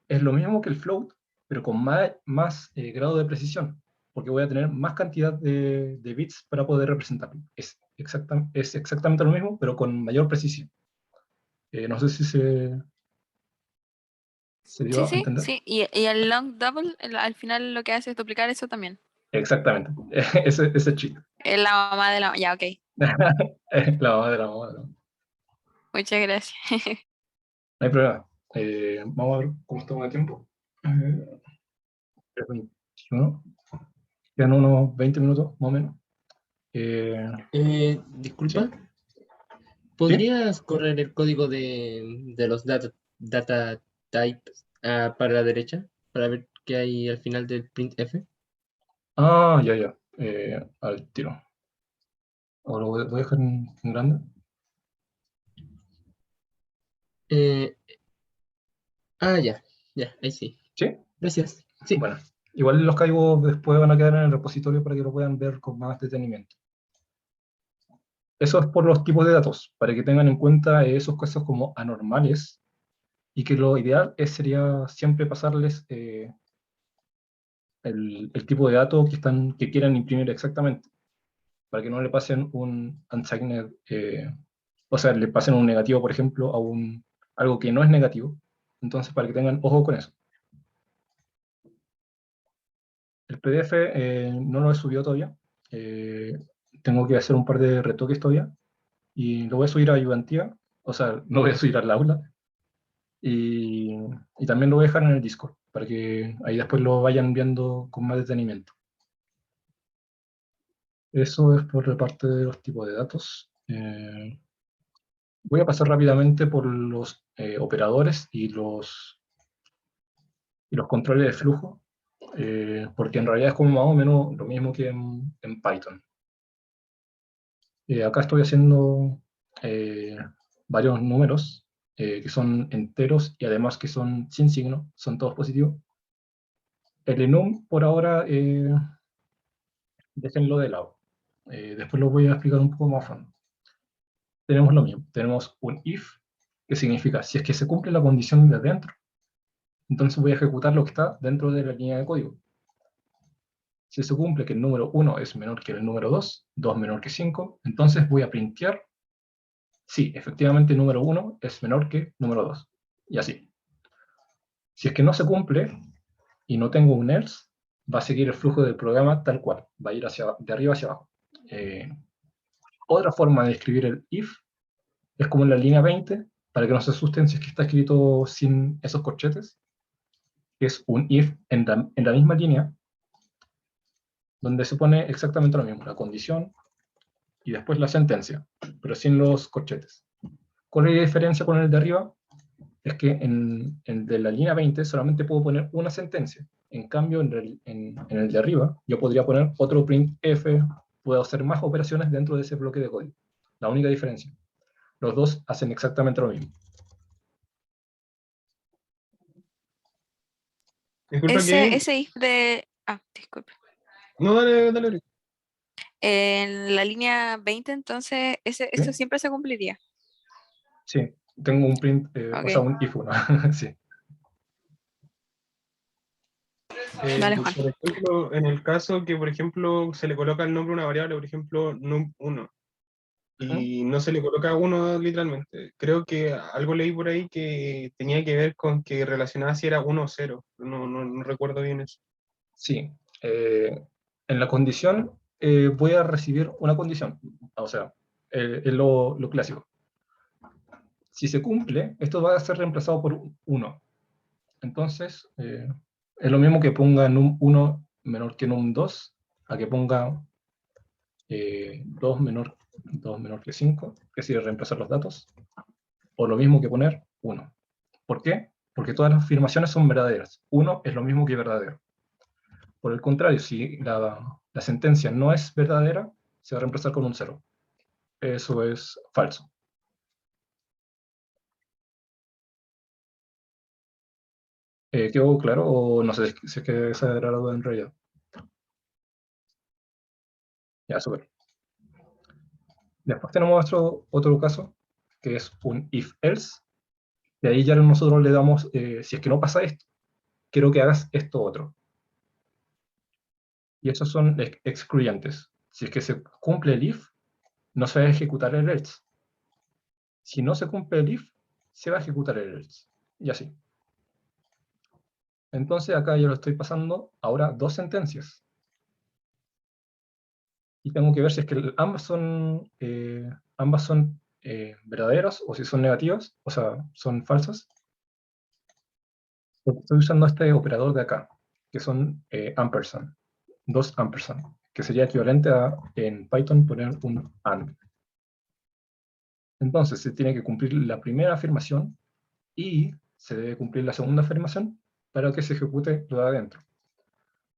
es lo mismo que el float, pero con más grado de precisión, porque voy a tener más cantidad de bits para poder representarlo. Es exactamente lo mismo, pero con mayor precisión. No sé si se dio Sí, a sí, entender. sí. Y el long double, al final lo que hace es duplicar eso también. Exactamente, ese chiste. Es la mamá de la... Ya, ok. La mamá de la mamá de la mamá. Muchas gracias. No hay problema. Vamos a ver cómo estamos de tiempo. 3:21. Quedan unos 20 minutos, más o menos. Disculpa, ¿Sí? ¿Sí? ¿podrías correr el código de los data types para la derecha? Para ver qué hay al final del printf. Ah, ya, ya. Al tiro. O lo voy a dejar en grande. Eh, ya, ya, ahí sí. ¿Sí? Gracias. Sí. Bueno, igual los códigos después van a quedar en el repositorio para que lo puedan ver con más detenimiento. Eso es por los tipos de datos, para que tengan en cuenta esos casos como anormales, y que lo ideal sería siempre pasarles el tipo de datos que quieran imprimir exactamente, para que no le pasen un unsigned, o sea, le pasen un negativo, por ejemplo, a algo que no es negativo. Entonces, para que tengan ojo con eso. El PDF no lo he subido todavía. Eh, Tengo que hacer un par de retoques todavía. Y lo voy a subir a Ayudantía. O sea, lo voy a subir al aula. Y también lo voy a dejar en el Discord, para que ahí después lo vayan viendo con más detenimiento. Eso es por la parte de los tipos de datos. Voy a pasar rápidamente por los operadores y los controles de flujo, porque en realidad es como más o menos lo mismo que en Python. Acá estoy haciendo varios números que son enteros y además que son sin signo, son todos positivos. El enum por ahora déjenlo de lado. Después lo voy a explicar un poco más a fondo. Tenemos lo mismo, tenemos un if, que significa si es que se cumple la condición de adentro, entonces voy a ejecutar lo que está dentro de la línea de código. Si se cumple que el número 1 es menor que el número 2, 2 menor que 5, entonces voy a printear, sí, efectivamente el número 1 es menor que número 2, y así. Si es que no se cumple, y no tengo un else, va a seguir el flujo del programa tal cual, va a ir de arriba hacia abajo. Otra forma de escribir el if es como en la línea 20, para que no se asusten si es que está escrito sin esos corchetes, que es un if en la misma línea, donde se pone exactamente lo mismo, la condición y después la sentencia, pero sin los corchetes. ¿Cuál es la diferencia con el de arriba? Es que en el de la línea 20 solamente puedo poner una sentencia. En cambio, en el de arriba, yo podría poner otro printf, puedo hacer más operaciones dentro de ese bloque de código. La única diferencia. Los dos hacen exactamente lo mismo. Disculpa que... Ese if de... Ah, disculpe. No, dale, dale. Eric. En la línea 20, entonces, eso ¿Sí? siempre se cumpliría. Sí, tengo un print, o sea, Ok, un if, ¿no? Sí. dale, Juan. Por ejemplo, en el caso que, por ejemplo, se le coloca el nombre a una variable, por ejemplo, num1, y no se le coloca 1 literalmente. Creo que algo leí por ahí que tenía que ver con que relacionaba si era 1 o 0. No recuerdo bien eso. Sí, en la condición voy a recibir una condición, o sea, es lo clásico. Si se cumple, esto va a ser reemplazado por 1. Entonces, es lo mismo que ponga num 1 menor que num 2, a que ponga 2 menor que 5, que es reemplazar los datos, o lo mismo que poner 1. ¿Por qué? Porque todas las afirmaciones son verdaderas. 1 es lo mismo que verdadero. Por el contrario, si la sentencia no es verdadera, se va a reemplazar con un 0. Eso es falso. ¿Quedó claro? O no sé si es que esa era la duda en realidad. Ya, súper. Después tenemos otro caso, que es un if-else, y ahí ya nosotros le damos, si es que no pasa esto, quiero que hagas esto otro. Y esos son excluyentes. Si es que se cumple el if, no se va a ejecutar el else. Si no se cumple el if, se va a ejecutar el else. Y así. Entonces acá yo lo estoy pasando ahora 2 sentencias. Y tengo que ver si es que ambas son verdaderas o si son negativas, o sea, son falsas. Porque estoy usando este operador de acá, que son ampersand, 2 ampersand, que sería equivalente a en Python poner un AND. Entonces se tiene que cumplir la primera afirmación y se debe cumplir la segunda afirmación para que se ejecute lo de adentro.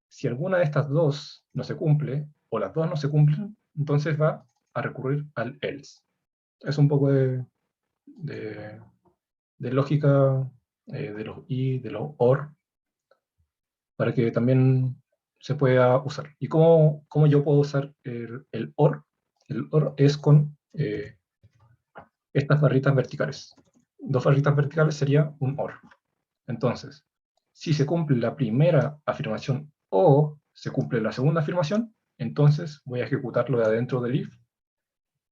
Si alguna de estas dos no se cumple, o las dos no se cumplen, entonces va a recurrir al else. Es un poco de lógica de los y, de los or, para que también se pueda usar. ¿Y cómo yo puedo usar el or? El or es con estas barritas verticales. 2 barritas verticales sería un or. Entonces, si se cumple la primera afirmación o se cumple la segunda afirmación, entonces voy a ejecutar lo de adentro del if.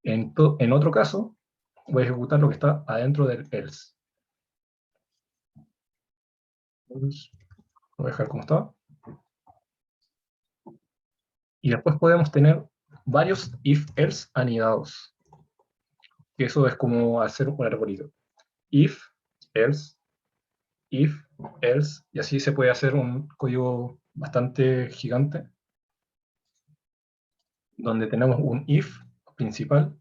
En otro caso, voy a ejecutar lo que está adentro del else. Entonces, lo voy a dejar como está. Y después podemos tener varios if-else anidados. Que eso es como hacer un arbolito. If, else, if, else, y así se puede hacer un código bastante gigante, donde tenemos un if principal.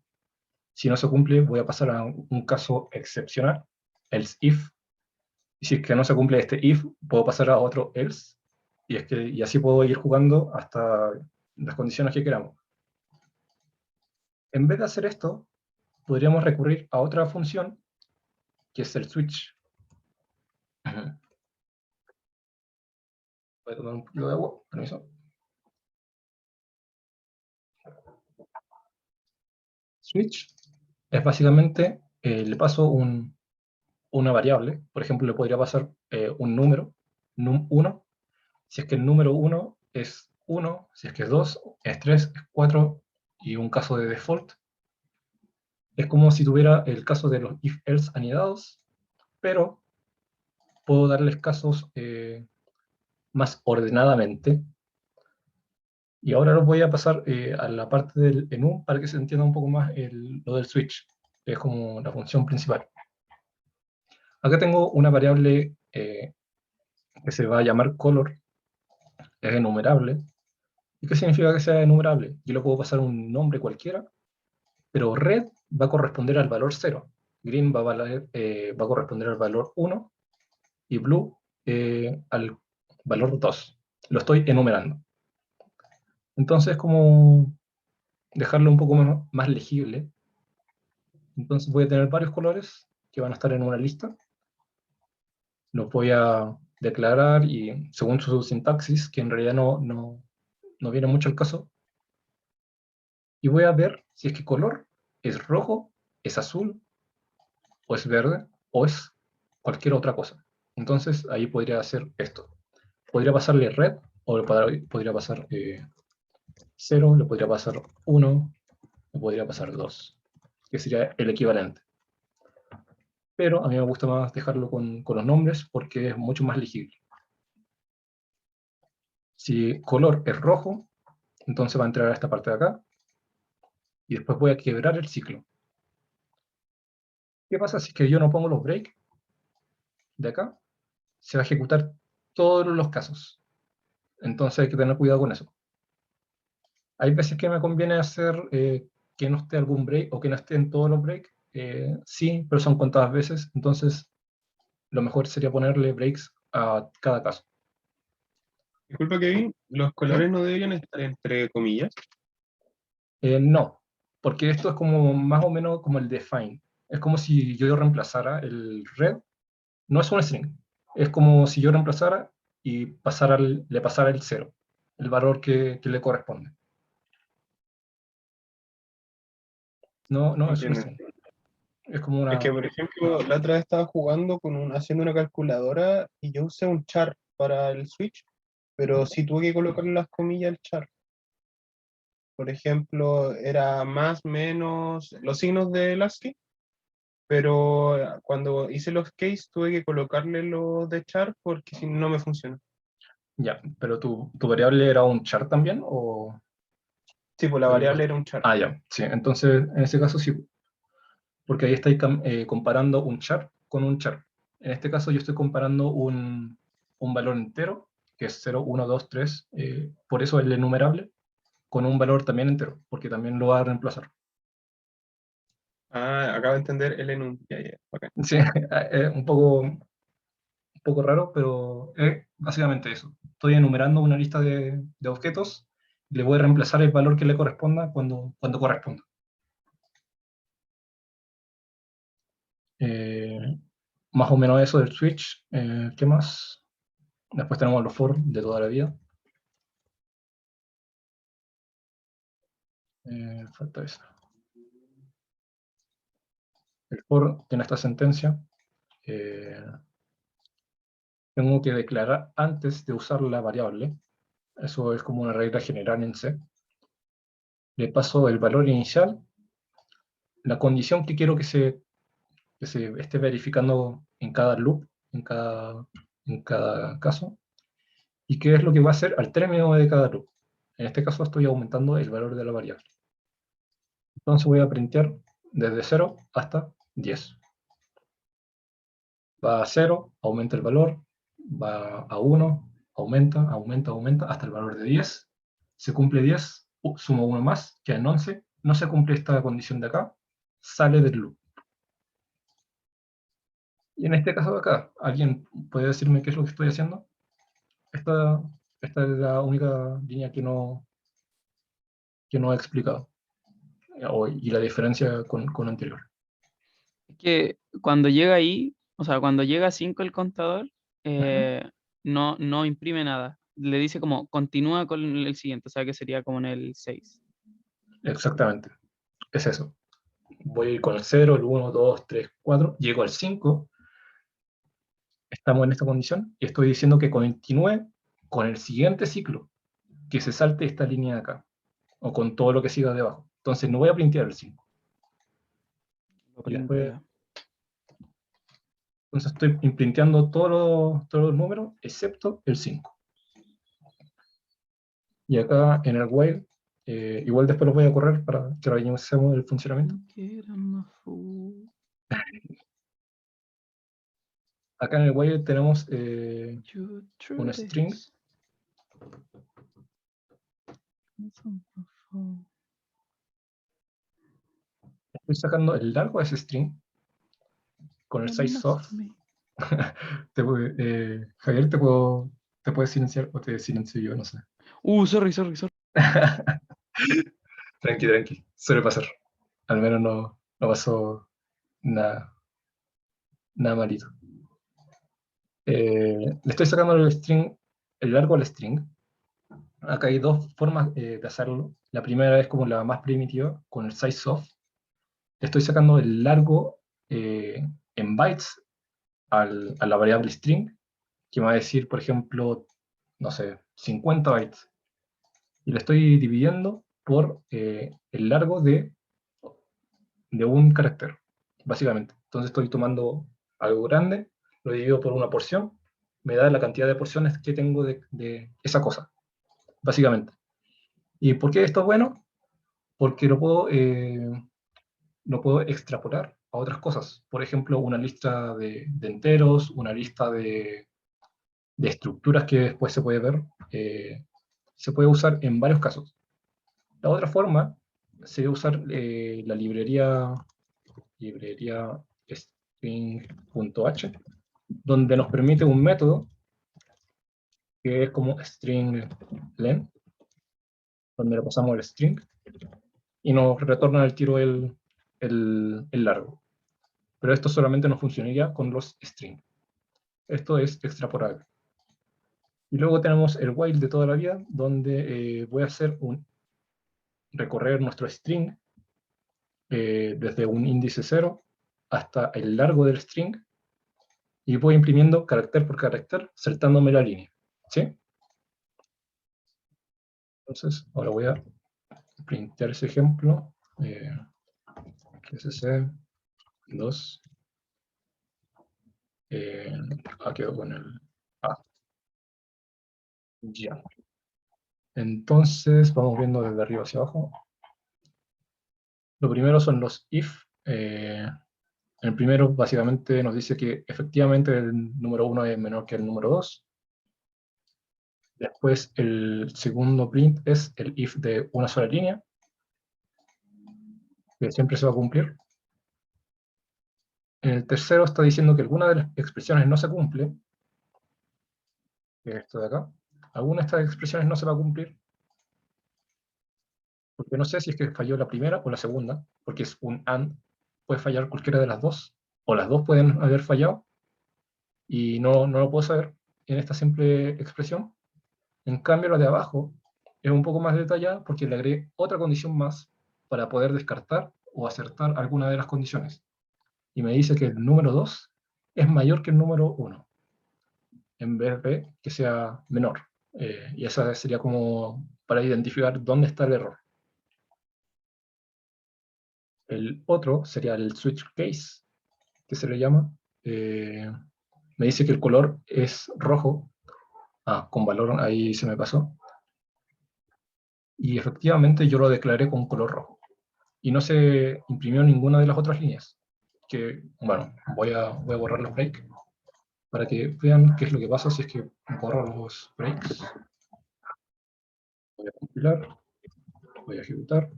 Si no se cumple, voy a pasar a un caso excepcional, else if. Y si es que no se cumple este if, puedo pasar a otro else, y así puedo ir jugando hasta las condiciones que queramos. En vez de hacer esto, podríamos recurrir a otra función, que es el switch. Voy a tomar un poquito de agua, permiso. Switch es básicamente, le paso una variable, por ejemplo, le podría pasar un número, num1, si es que el número 1 es 1, si es que es 2, es 3, es 4, y un caso de default. Es como si tuviera el caso de los if-else anidados, pero puedo darles casos más ordenadamente. Y ahora los voy a pasar a la parte del enum para que se entienda un poco más lo del switch, que es como la función principal. Acá tengo una variable que se va a llamar color, es enumerable. ¿Y qué significa que sea enumerable? Yo le puedo pasar un nombre cualquiera, pero red va a corresponder al valor 0, green va a corresponder al valor 1, y blue al valor 2. Lo estoy enumerando. Entonces, como dejarlo un poco más legible, entonces voy a tener varios colores que van a estar en una lista. Los voy a declarar y según su sintaxis, que en realidad no viene mucho al caso, y voy a ver si es que color es rojo, es azul, o es verde, o es cualquier otra cosa. Entonces ahí podría hacer esto. Podría pasarle red, o podría pasar 0, le podría pasar 1, le podría pasar 2. que sería el equivalente. Pero a mí me gusta más dejarlo con los nombres porque es mucho más legible. Si color es rojo, entonces va a entrar a esta parte de acá, y después voy a quebrar el ciclo. ¿Qué pasa si es que yo no pongo los break de acá? Se va a ejecutar todos los casos. Entonces hay que tener cuidado con eso. Hay veces que me conviene hacer que no esté algún break o que no estén todos los breaks. Sí, pero son contadas veces. Entonces lo mejor sería ponerle breaks a cada caso. Disculpa, Kevin, los colores no deberían estar entre comillas. No, porque esto es como más o menos como el define. Es como si yo reemplazara el red. No es un string. Es como si yo reemplazara y le pasara el 0, el valor que le corresponde. No, no es un Entiendo. string. Es como una... Es que, por ejemplo, la otra vez estaba jugando haciendo una calculadora y yo usé un char para el switch, pero sí tuve que colocarle las comillas al char. Por ejemplo, era más, menos, los signos de ASCII, pero cuando hice los case tuve que colocarle los de char porque si no no me funciona. Ya, pero tu variable era un char también, o... Sí, pues la variable era un char. Ah, ya, sí, entonces en ese caso sí, porque ahí estáis comparando un char con un char. En este caso yo estoy comparando un valor entero, que es 0, 1, 2, 3, por eso el enumerable, con un valor también entero, porque también lo va a reemplazar. Ah, acabo de entender el enum. Ya, ya, bacán. Sí, es un poco raro, pero es básicamente eso. Estoy enumerando una lista de objetos, le voy a reemplazar el valor que le corresponda cuando corresponda. Eh, Más o menos eso del switch. ¿Qué más? Después tenemos los for de toda la vida. Falta eso. El for tiene esta sentencia. Tengo que declarar antes de usar la variable. Eso es como una regla general en C. Le paso el valor inicial, la condición que quiero que se esté verificando en cada loop, en cada caso, y qué es lo que va a hacer al término de cada loop. En este caso estoy aumentando el valor de la variable. Entonces voy a printear desde 0 hasta 10. Va a 0, aumenta el valor, va a 1, aumenta, aumenta, aumenta, hasta el valor de 10. Se cumple 10, sumo 1 más, quedan 11. No se cumple esta condición de acá, sale del loop. Y en este caso de acá, ¿alguien puede decirme qué es lo que estoy haciendo? Esta es la única línea que no he explicado. Y la diferencia con anterior. Es que cuando llega ahí, o sea, cuando llega a 5 el contador, no imprime nada. Le dice como continúa con el siguiente, o sea que sería como en el 6. Exactamente, es eso. Voy a ir con el 0, el 1, 2, 3, 4, llego al 5, estamos en esta condición, y estoy diciendo que continúe con el siguiente ciclo, que se salte esta línea de acá, o con todo lo que siga debajo. Entonces no voy a printear el 5. Y después, entonces estoy imprinteando todos los números, excepto el 5. Y acá en el while, igual después lo voy a correr para que revisemos el funcionamiento. Acá en el while tenemos un string. Estoy sacando el largo de ese string con el size of. Javier, ¿te puedes silenciar o te silencio yo? No sé. Sorry. Tranqui, suele pasar. Al menos no pasó nada malito. Le estoy sacando el largo al string. Acá hay dos formas de hacerlo. La primera es como la más primitiva, con el size of. Le estoy sacando el largo en bytes a la variable string, que me va a decir, por ejemplo, no sé, 50 bytes. Y le estoy dividiendo por el largo de de un carácter, básicamente. Entonces estoy tomando algo grande, lo divido por una porción, me da la cantidad de porciones que tengo de esa cosa, básicamente. ¿Y por qué esto es bueno? Porque lo puedo extrapolar a otras cosas. Por ejemplo, una lista de enteros, una lista de estructuras que después se puede ver, se puede usar en varios casos. La otra forma sería usar la librería string.h, donde nos permite un método que es como string_len, donde le pasamos el string y nos retorna al tiro el largo. Pero esto solamente no funcionaría con los strings. Esto es extrapolable. Y luego tenemos el while de toda la vida, donde voy a hacer recorrer nuestro string desde un índice 0 hasta el largo del string, y voy imprimiendo carácter por carácter, saltándome la línea. ¿Sí? Entonces, ahora voy a printar ese ejemplo. SC 2. Quedo con el A. Ya. Entonces, vamos viendo desde arriba hacia abajo. Lo primero son los if. El primero básicamente nos dice que efectivamente el número 1 es menor que el número 2. Después el segundo print es el if de una sola línea, que siempre se va a cumplir. El tercero está diciendo que alguna de las expresiones no se cumple, que es esto de acá. Alguna de estas expresiones no se va a cumplir, porque no sé si es que falló la primera o la segunda, porque es un AND, puede fallar cualquiera de las dos, o las dos pueden haber fallado, y no lo puedo saber en esta simple expresión. En cambio, la de abajo es un poco más detallada porque le agregué otra condición más para poder descartar o acertar alguna de las condiciones. Y me dice que el número 2 es mayor que el número 1, en vez de que sea menor. Y esa sería como para identificar dónde está el error. El otro sería el switch case, que se le llama. Me dice que el color es rojo. Con valor ahí se me pasó. Y efectivamente yo lo declaré con color rojo. Y no se imprimió ninguna de las otras líneas. Que, bueno, voy a borrar los breaks para que vean qué es lo que pasa si es que borro los breaks. Voy a compilar, voy a ejecutar,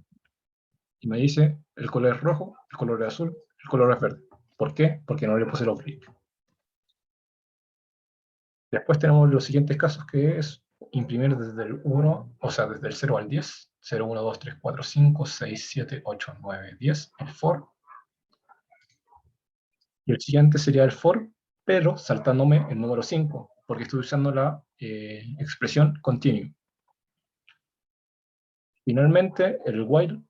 y me dice el color es rojo, el color es azul, el color es verde. ¿Por qué? Porque no le puse los breaks. Después tenemos los siguientes casos, que es imprimir desde el 1, o sea, desde el 0 al 10, 0, 1, 2, 3, 4, 5, 6, 7, 8, 9, 10, el for. Y el siguiente sería el for, pero saltándome el número 5, porque estoy usando la expresión continue. Finalmente, el while,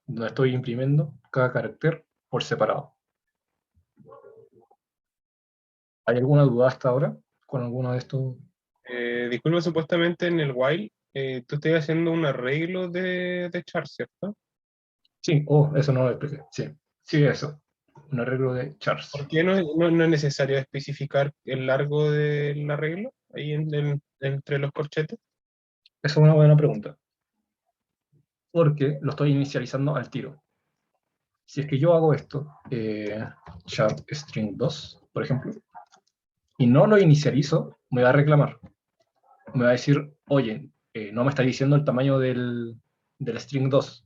donde estoy imprimiendo cada carácter por separado. ¿Hay alguna duda hasta ahora con alguno de estos? Disculpa, supuestamente en el while tú estás haciendo un arreglo de char, ¿cierto? Sí, eso no lo expliqué. Sí, eso. Un arreglo de chars. ¿Por qué no es necesario especificar el largo del arreglo ahí entre los corchetes? Esa es una buena pregunta. Porque lo estoy inicializando al tiro. Si es que yo hago esto, char string 2, por ejemplo, y no lo inicializo, me va a reclamar. Me va a decir, oye, no me está diciendo el tamaño del string 2.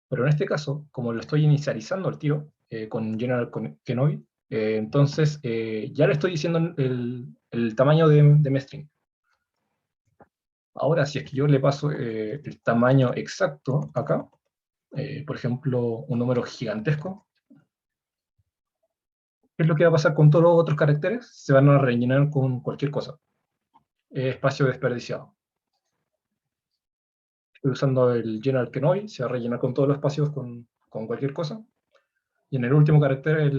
Pero en este caso, como lo estoy inicializando al tiro con General Kenobi, entonces ya le estoy diciendo el tamaño de mi string. Ahora, si es que yo le paso el tamaño exacto acá, por ejemplo, un número gigantesco, ¿qué es lo que va a pasar con todos los otros caracteres? Se van a rellenar con cualquier cosa. Espacio desperdiciado. Estoy usando el General Kenobi, se va a rellenar con todos los espacios con cualquier cosa. Y en el último carácter,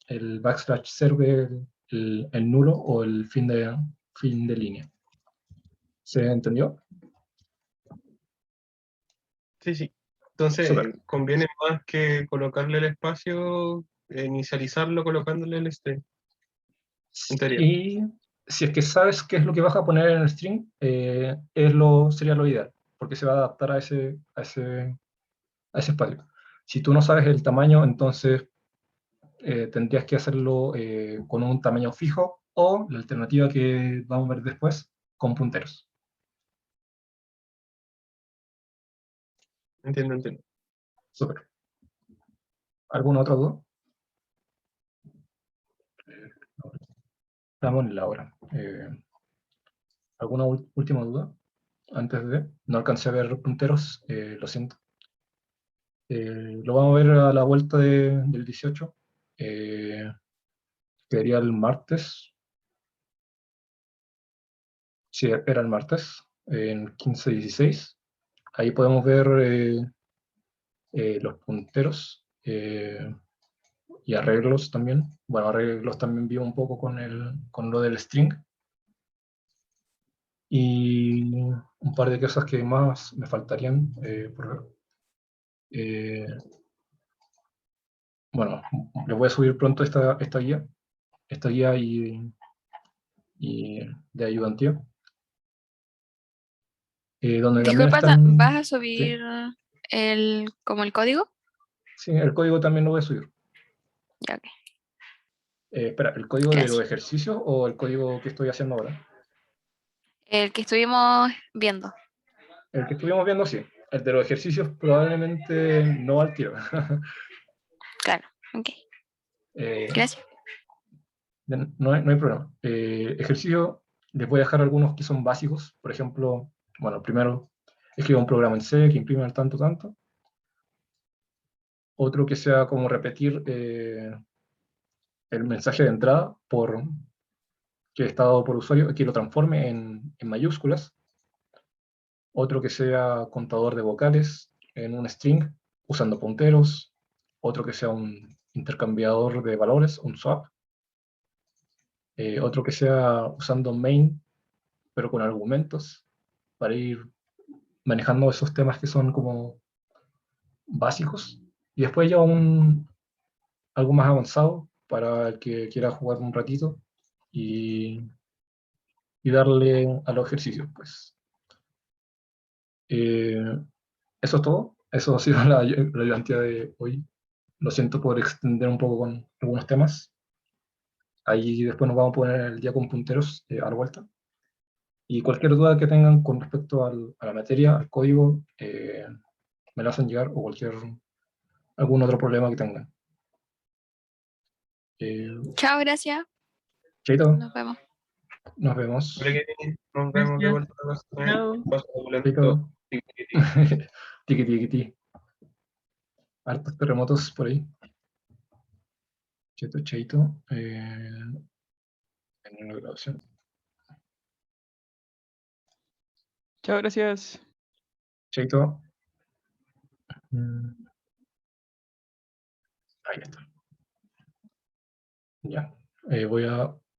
el backslash serve el nulo o el fin de línea. ¿Se entendió? Sí. Entonces, Súper. conviene más que colocarle el espacio, inicializarlo colocándole el string. En teoría. Y si es que sabes qué es lo que vas a poner en el string, sería lo ideal, porque se va a adaptar a ese espacio. Si tú no sabes el tamaño, entonces tendrías que hacerlo con un tamaño fijo o la alternativa que vamos a ver después, con punteros. Entiendo. Súper. ¿Alguna otra duda? Estamos en la hora. ¿Alguna última duda? Antes de... No alcancé a ver punteros, lo siento. Lo vamos a ver a la vuelta del 18. Que sería el martes. Sí, era el martes, en 15-16. Ahí podemos ver los punteros y arreglos también. Bueno, arreglos también vi un poco con lo del string. Y un par de cosas que más me faltarían por ver. Bueno, les voy a subir pronto esta guía y de ayudantía. Donde también Disculpa, están... ¿vas a ¿sí? subir como el código? Sí, el código también lo voy a subir. Ya, ok. Espera, ¿el código de los Gracias. ejercicios o el código que estoy haciendo ahora? El que estuvimos viendo. El que estuvimos viendo, sí. El de los ejercicios probablemente no al tiro. Claro, ok. Eh, Gracias. no hay problema. Ejercicio, les voy a dejar algunos que son básicos. Por ejemplo, bueno, primero, escriba un programa en C que imprime el tanto, tanto. Otro que sea como repetir el mensaje de entrada que está dado por usuario, que lo transforme en mayúsculas. Otro que sea contador de vocales en un string usando punteros. Otro que sea un intercambiador de valores, un swap. Otro que sea usando main, pero con argumentos, para ir manejando esos temas que son como básicos. Y después ya algo más avanzado para el que quiera jugar un ratito y, y darle a los ejercicios, pues. Eh, Eso es todo. Eso ha sido la ayudantía de hoy. Lo siento por extender un poco con algunos temas. Ahí después nos vamos a poner el día con punteros a la vuelta. Y cualquier duda que tengan con respecto a la materia, al código, me la hacen llegar o algún otro problema que tengan. Chao, gracias. Chaito, Nos vemos. nos vemos. Vale, que nos vemos de Gracias. vuelta. Chao. Paso lento. Chaito. Tiki, tiki, tiki. Hartos terremotos por ahí. Chaito, chaito. En la grabación. Chao, gracias. Chaito. Ahí está. Ya. Voy a